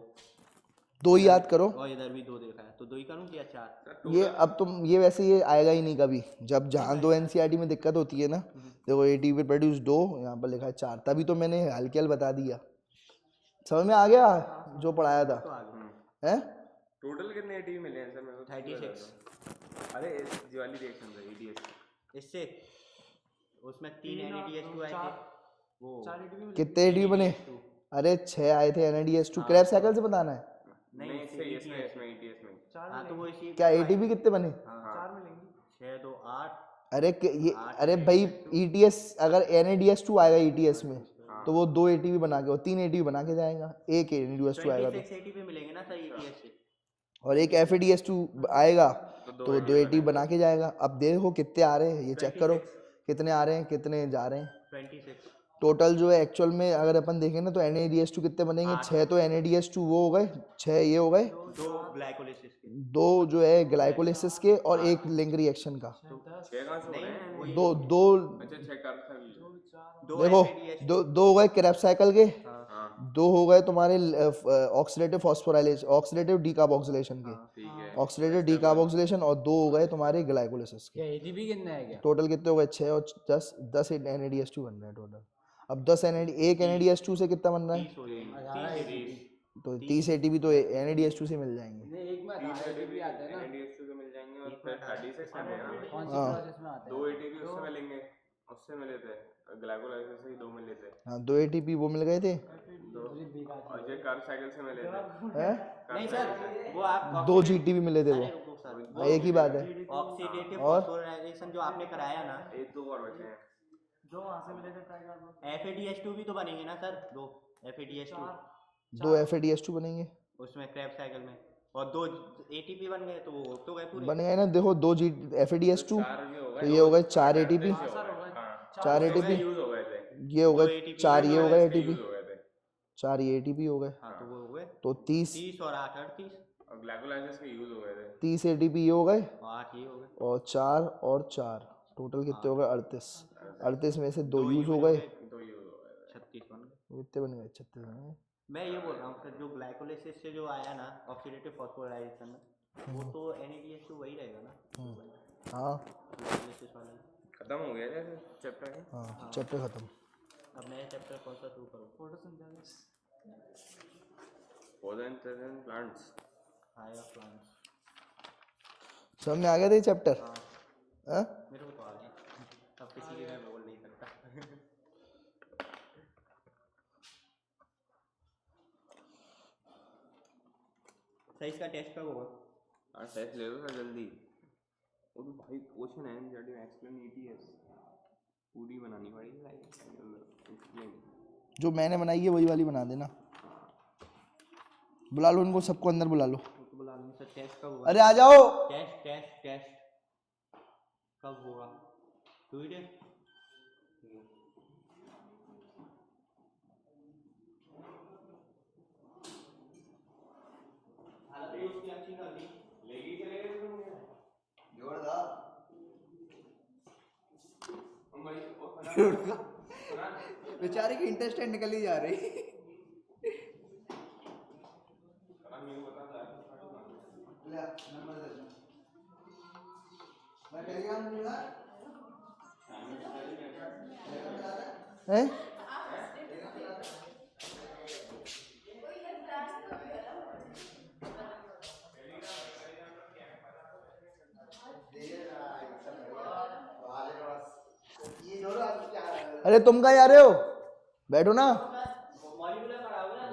दो ही याद करो। और इधर भी 2 देखा है तो 2 ही करूँ या 4? ये अब तुम ये वैसे ये आएगा ही नहीं कभी, जब जहाँ दो एनसीईआरटी में दिक्कत होती है ना। देखो एटी पे प्रोड्यूस 2, यहाँ पर लिखा है 4, तभी तो मैंने हल्के हल बता दिया। समझ में आ गया जो पढ़ाया था? तो आ गया। हैं? टोटल कितने एटीवी मिले हैं सर मेरे को? 36। अरे ये वाली रिएक्शन है ईडीएस इससे उसमें 3 NADH2 आए थे। वो कितने एटीवी बने? अरे 6 आए थे NADH2। क्रैब साइकिल से बताना है? नहीं इसमें ईटीएस में हाँ तो वो इसी क्या एटीवी कितने बने? 4 मिलेंगे। 6 2 8। अरे भाई ETS अगर NADH2 आएगा ETS में तो वो 2 ATV बना के, वो 3 ATV बना के जाएगा। एक NADH2 आएगा 26 ATP मिलेंगे ना सर ETS से। और एक FADH2 आएगा तो 2 ATV बना के जाएगा। अब देखो कितने आ रहे हैं, ये चेक करो कितने आ रहे हैं कितने जा रहे हैं। 26 टोटल जो है एक्चुअल में अगर अपन देखें ना तो NADH2 कितने बनेंगे? 6 तो NADH2 वो हो गए, 6 ये हो गए, 2 ग्लाइकोलिसिस के, 2 जो है ग्लाइकोलिसिस के और एक लिंक रिएक्शन का। 6 कहां से हो रहे हैं? दो दो अच्छा 6 कर देखो दो हो गए क्रैब साइकिल के, हां 2 हो गए तुम्हारे ऑक्सीडेटिव फॉस्फोराइलेशन, ऑक्सीडेटिव डीकार्बोक्सिलेशन के, ठीक है ऑक्सीडेटिव डीकार्बोक्सिलेशन, और 2 हो गए तुम्हारे ग्लाइकोलिसिस के। एटीपी कितना है क्या? टोटल कितने हो गए? 6 और 10 NADH2 बन रहे हैं टोटल। अब 10 एक NADH2 से कितना बन रहा है? 30 तो 30 ATP तो NADH2 से मिल जाएंगे। नहीं एक में 18 एटीपी आते हैं ना। एनएडीएस से मिल जाएंगे और फिर 36 में है ना कौन सी हाँ। प्रोसेस में आते हैं? 2 एटीपी उससे मिलेंगे, उससे मिले थे ग्लाइकोलाइसिस से ही 2 मिले थे हाँ 2 ATP वो मिल गए थे। और ये कार्ब साइकिल से मिले थे हैं? नहीं सर वो आप 2 GTP मिले थे वो। रुको सर हाँ, एक ही बात है। ऑक्सीडेटिव और? फॉस्फोराइलेशन जो आपने कराया ना, एक 2 और बचे हैं जो वहां से मिले थे ट्राइकार्बो। FADH2 भी तो बनेंगे ना सर? 2 FADH2 2 FADH2 बनेंगे, उसमें क्रैब साइकिल में, और 2 ATP बन गए तो वो तो गए पूरे। बन गए ना। देखो 2 FADH2 4 ये हो तो गए ये हो गए 4 ATP, 4 ATP यूज हो गए थे ये हो गए 4, ये हो गए ATP, यूज हो गए थे 4 ये ATP हो गए। हाँ तो वो हो गए तो 30 और 8 38 और ग्लाइकोलाइसिस के यूज हो गए थे 30 ATP ये हो गए, और 8 ये हो गए। और 4 और 4 टोटल कितने हो गए? 38 में से 2 यूज हो गए, 2 यूज हो गए 36 बन गए। कितने बन गए? 36 बन गए। मैं ये बोल रहा हूँ सर जो ग्लाइकोलिसिस से जो आया ना ऑक्सीडेटिव फॉस्फोराइलेशन में, वो तो NADH2 वही रहेगा ना? हाँ ग्लाइकोलिसिस वाला ही। खत्म हो गया जैसे चैप्टर है हाँ चैप्टर खत्म। अब नया चैप्टर कौन सा शुरू करूँ? Photosynthesis. Photosynthesis plants higher plants. समझ में आ गया था ये चैप्टर? हाँ मेरे को तो आ गया, अब किसी की मैं बोल नहीं सकता। सही इसका टेस्ट कब होगा? आज टेस्ट ले लो सर जल्दी। वो तो भाई क्वेश्चन है एनसीईआरटी में एक्सप्लेन ETS पूरी बनानी पड़ेगी लाइक एक्सप्लेन। जो मैंने बनाई है वही वाली बना देना। बुला लो उनको, सबको अंदर बुला लो। तो बुला लूँ सर। टेस्ट कब होगा? अरे आ जाओ। टेस्ट कब होगा? 2 डेज। हालत भी उसकी अच्छी कर दी लेगी चलेगा जोरदार। बेचारे की इंटेस्टाइन निकल ही जा रही। हैं? अरे तुम कहाँ जा रहे हो? बैठो ना।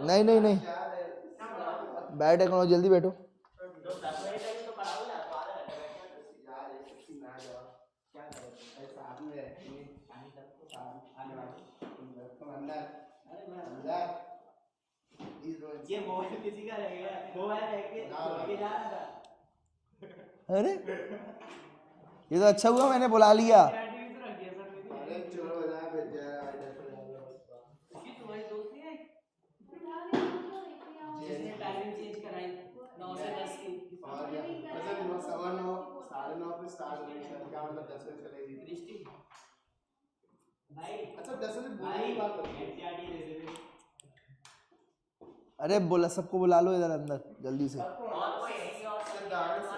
नहीं नहीं नहीं बायो टेक्नोलॉजी जल्दी बैठो। ये मोबाइल किसी का रह गया, मोबाइल रह के लेके जा रहा था। अरे ये तो अच्छा हुआ मैंने बुला लिया। जिसने टाइमिंग चेंज कराई 9 से 10 की। सवा 9 साढ़े 9 पे स्टार्ट होगी शायद, क्या मतलब 10 बजे चलेगी दृष्टि भाई अच्छा 10 बजे बोलने की बात होती है। एनसीईआरटी दे दे। अरे बोला सबको बुला लो इधर अंदर जल्दी से। और कोई है और सिर्फ डांस है,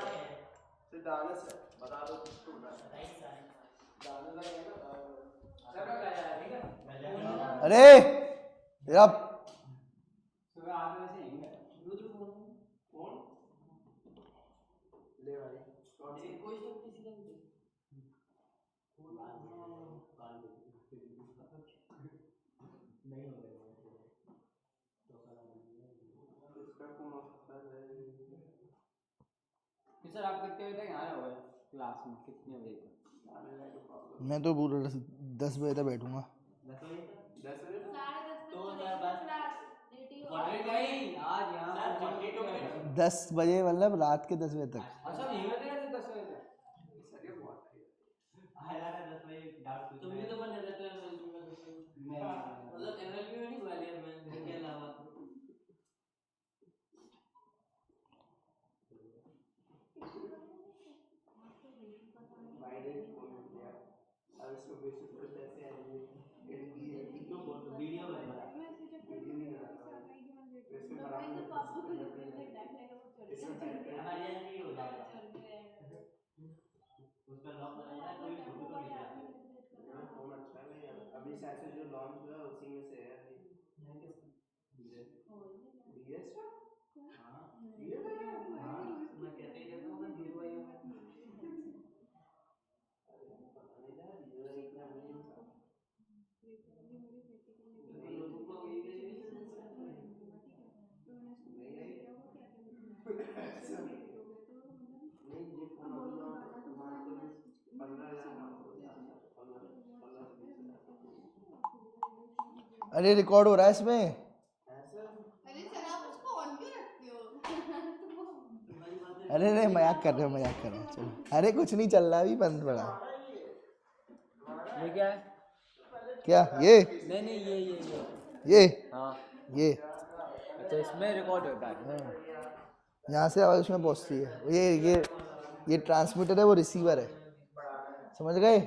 सिर्फ डांस है, बता दो किसको बुलाना है। डांस का है ना, सब लोग आ जाए ठीक है। अरे तेरा सुबह 8 बजे से आएंगे। रुद्र फोन ले भाई कोई सब किसी का भी दे। इसका कौन हो सकता है? सर आप कितने बजे तक यहाँ रहोगे क्लास में, कितने बजे तक? मैं तो पूरा 10 बजे तक बैठूंगा। 10 बजे तक? 10 बजे तो सर बस पढ़े नहीं आज यहाँ पर 42 मिनट। 10 बजे मतलब रात के 10 बजे तक। अच्छा नहीं होते रहते 10 बजे तक। सर ये बहुत है। हालांकि 10 बजे डाउट तुम भी तो बने रहते हो एमएलबी में कुछ नहीं, मतलब एमएलबी में नहीं ग्वालियर में इसके अलावा। वाइडेड फोन हो गया, अब इसको बेसिस पे पैसे आएंगे, एडिटिंग तो वीडियो बना वीडियो नहीं बनाता मैं, इसमें बनाऊंगा इसमें टाइप कर इमरजेंसी हो जाएगा उस पर लॉक लगाना है, कोई फोटो तो नहीं जाएगा। मेरा फोन अच्छा है यार, अभी शायद से जो लॉन्च हुआ है उसी में से है अभी। DS हाँ रियल है यार? हाँ मैं कहते ही रहता हूँ ना धीरू भाई अरे पता नहीं था रियल है इतना अमीर था। लोगों को ये नहीं नहीं आई ऐसा नहीं, ये फोन अभी मान तो 15,000 का होगा, 15 से 20,000। अरे रिकॉर्ड हो रहा है इसमें। ऐसा अरे सर आप उसको ऑन क्यों रखते हो? अरे नहीं मजाक कर रहे हो मजाक कर रहे हो चलो। अरे कुछ नहीं चल रहा अभी बंद पड़ा। ये क्या है? क्या ये नहीं नहीं ये हाँ ये अच्छा इसमें रिकॉर्ड होता है। यहाँ से आवाज उसमें पहुँचती है। ये ट्रांसमीटर है वो रिसीवर है, समझ गए?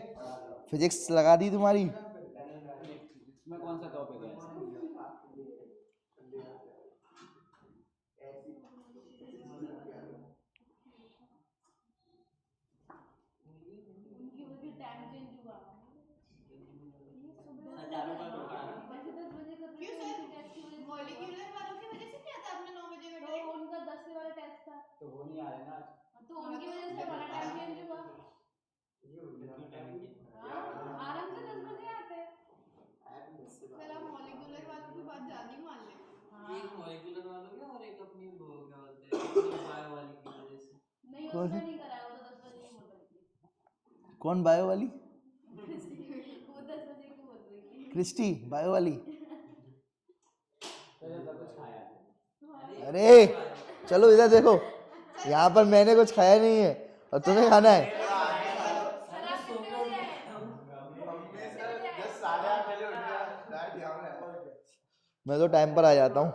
फिजिक्स लगा दी तुम्हारी। इसमें कौन सा टॉपिक है? उनकी वजह से टाइम चेंज हुआ। चालू कर दो वैसे 10 बजे कर क्यों सर? टेस्ट की वजह से मॉलिक्यूलर वालों की वजह से नहीं आता, आपने 9 बजे का टाइम। उनका 10 से वाला टेस्ट था तो वो नहीं आ रहे ना आज। तो उनकी वजह से हमारा टाइम चेंज हुआ। हाँ आराम से 10 बजे आते हैं। सर आप मॉलिक्यूलर वालों की बात ज्यादा ही मान लेते हो। एक मॉलिक्यूलर वालों की और एक अपनी वो क्या बोलते हैं बायो वाली की वजह से। नहीं उसने नहीं कराया, वो तो 10 बजे की बोल रही थी। कौन बायो वाली? वो 10 बजे की बोल रही थी। क्रिस्टी बायो वाली। तो ऐसा कुछ खाया अरे चलो इधर देखो, यहाँ पर मैंने कुछ खाया नहीं है और तुम्हें खाना है। सर आप कितने बजे आए? जस्ट 8:30 बजे उठ गया, डायरेक्ट यहाँ में आया। मैं तो टाइम पर आ जाता हूँ।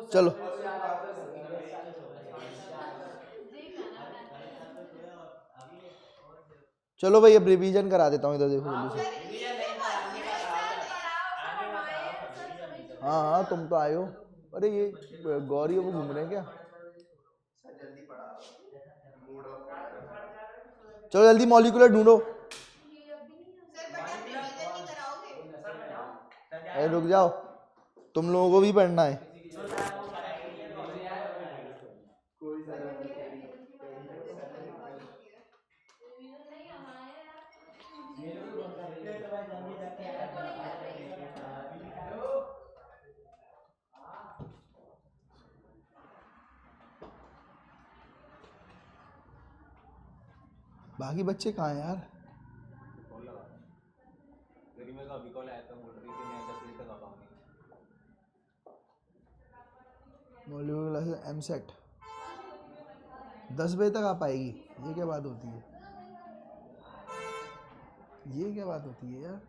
चलो चलो भाई अब रिवीजन करा देता हूँ, इधर देखो जल्दी से। हाँ हाँ तुम तो आए हो। अरे ये गौरी वो घूम रहे हैं क्या? सर जल्दी पढ़ा, मूड ऑफ। चलो जल्दी मॉलिक्यूलर ढूंढो। सर बट आप रिवीजन नहीं कराओगे? अरे रुक जाओ, तुम लोगों को भी पढ़ना है। कोई सर बाकी बच्चे कहाँ हैं यार? कॉल लगा मेरी में अभी कॉल आया था, बोल रही थी मैं 10 बजे तक आ पाऊंगी। मॉलिक्यूलर क्लासेस एम सेट 10 बजे तक आ पाएगी? ये क्या बात होती है? ये क्या बात होती है यार?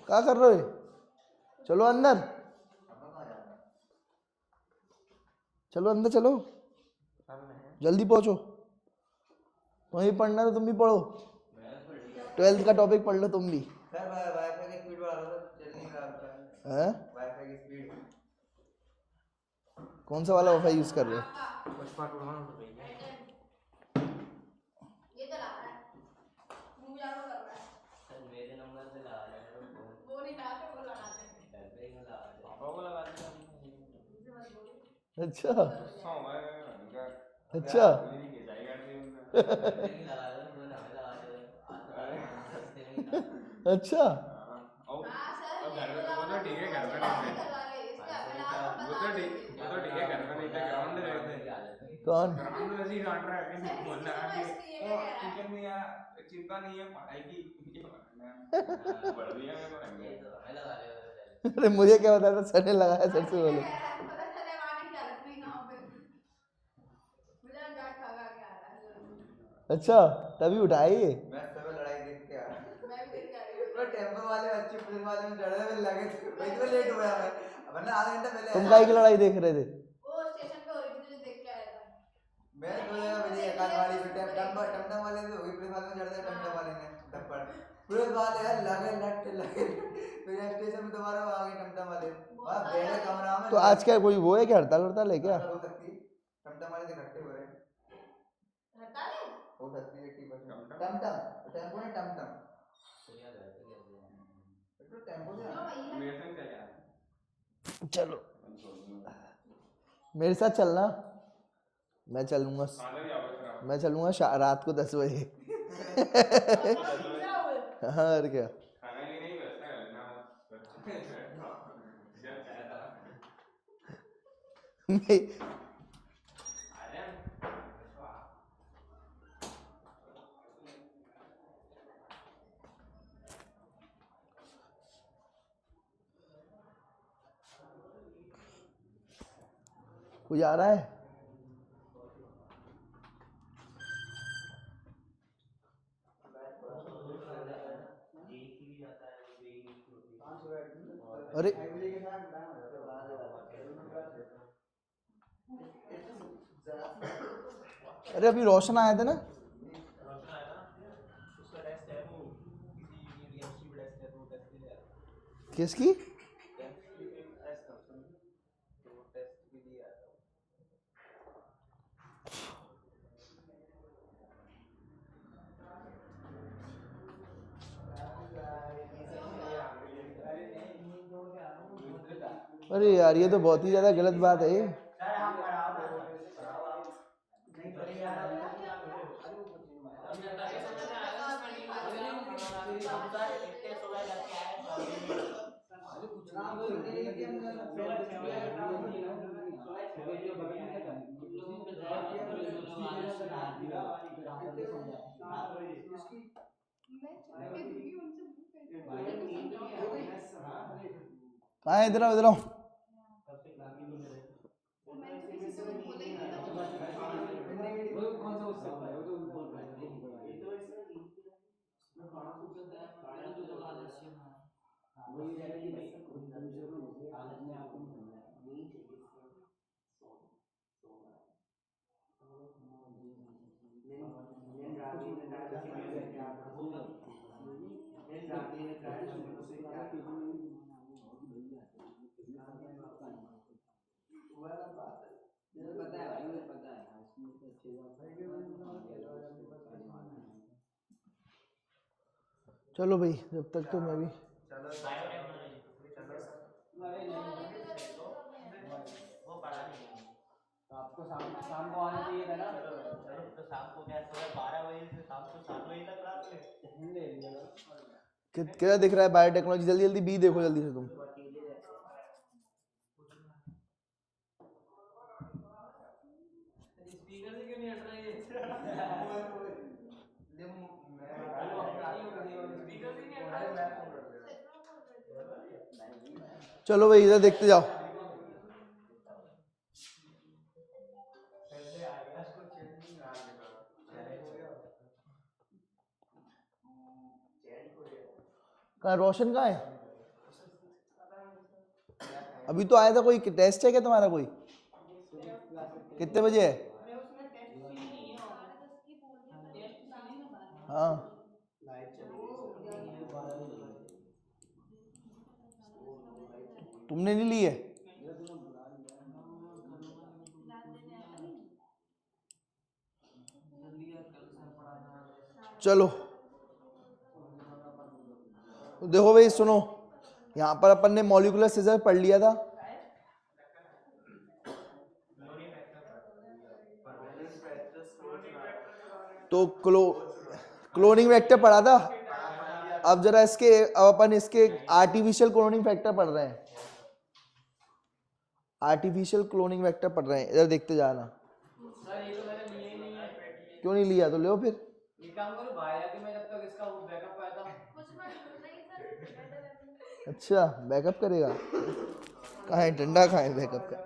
क्या कर रहे हो? चलो अंदर, चलो अंदर चलो, जल्दी पहुंचो। तुम्हें भी पढ़ना है तो तुम भी पढ़ो, 12th का टॉपिक पढ़ लो तुम भी। सर वाईफाई की स्पीड बढ़ा दो, चल नहीं रहा आपका हैं? वाईफाई की स्पीड। कौन सा वाला वाईफाई यूज कर रहे हो? ये चला रहा है, मुंह जानो कर रहा है। सर मेरे नंबर पे लगा लेना वो नहीं लगाते, वो लगाते हैं। घर पे ही लगा दे। पापा को लगा दिया अच्छा गुस्सा हुआ है उनका। अच्छा मेरी खिंचाई काट दी उनने। नहीं लगा दो, मुझे हमें लगा दो। रास्ते में निकाल। अच्छा और हाँ सर, अब घर मेरे में को वो तो लगा ठीक है, था, घर में वो नहीं थे। करवा ले, इसका अलावा वो बता तो ठीक दीजिए। वो तो ठीक है, घर में नहीं थे, ग्राउंड में गए थे। कौन? ग्राउंड में ऐसे ही डांट रहा है कि सर, बोल किसी रहा को है मस्ती कि है, क्या कह रहा है? टीचर नहीं आया, चिंता नहीं है पढ़ाई की। बढ़ दिया मेरे को ये तो हमें लगा ले। अरे मुझे क्या बता था, सर ने लगाया, सर से बोलो। पता चले वाणी की हालत नहीं कहाँ पे। मुझे डांट खा खा के आ रहा है। अच्छा तभी उठाई। मैं सुबह लड़ाई देख के आया। मैं भी देख के आ रही हूँ। वो टेम्पो वाले बच्चे पुलिस वाले में चढ़े हुए लगे थे, वही तो लेट हुआ मैं, वरना आधा घंटा पहले तुम आया। काहे की लड़ाई देख रहे थे? वो स्टेशन पे हो रही थी, तुझे देख के आया था। मैं 2 जगह बजे एकाधवाड़ी पे टमटम वाले से होगी, पुलिस वाले में चढ़ गए, टमटम वाले ने थप्पड़, पुलिस वाले यार लगे लट लगे, फिर स्टेशन में दोबारा आ गए टमटम वाले, वहाँ बैठे कमरा में। तो आज क्या कोई वो है क्या, हड़ताल हड़ताल है क्या? हो सकती, टमटम वाले से इकट्ठे हो रहे हैं। हड़ताल है? हो सकती है 80%। टमटम टेम्पो नहीं, टमटम तो टेम्पो से क्यों भैया? मेरे संग चल यार। चलो मेरे साथ चलना, मैं चलूंगा, खाना भी आओगे फिर आप। मैं चलूंगा रात को 10 बजे। क्या हुआ? हाँ और क्या। खाना लेने की व्यवस्था कर लेना जब चाहे था। नहीं अरे कोई आ रहा है? अरे अरे अभी रोशन आया था ना? किसकी? अरे यार ये तो बहुत ही ज्यादा गलत बात है ये। मैं छुट्टी दूंगी उनसे कहाँ है? इधर आओ इधर आओ। मैंने तो किसी से कुछ बोला ही नहीं था। चलो भाई, जब तक तो मैं भी वो पढ़ा नहीं आपको शाम को आना चाहिए था ना। शाम को क्या सुबह 12 बजे से शाम को 7 बजे तक क्लास ले। ले लिया ना। क्या दिख रहा है बायोटेक्नोलॉजी? जल्दी जल्दी बी देखो जल्दी से तुम। स्पीकर से क्यों नहीं हट रहा ये? स्पीकर से नहीं हट रहा। चलो भाई इधर देखते जाओ। कहाँ रोशन कहाँ है? अभी तो आया था। कोई टेस्ट है क्या तुम्हारा? कोई कितने बजे है? हाँ तुमने नहीं ली है? चलो देखो भाई सुनो, यहाँ पर अपन ने मॉलिक्यूलर सीजर पढ़ लिया था। तो क्लोनिंग वेक्टर पढ़ा था। अब जरा अब अपन इसके आर्टिफिशियल क्लोनिंग फैक्टर पढ़ रहे हैं। आर्टिफिशियल क्लोनिंग वेक्टर पढ़ रहे हैं, इधर देखते जाना। सर ये तो मैंने लिया ही नहीं है। क्यों नहीं लिया? तो लो फिर। ये काम करो भाई आके, मैं जब तक इसका बैकअप पाया था। अच्छा बैकअप करेगा? कहाँ है डंडा? कहाँ है बैकअप का?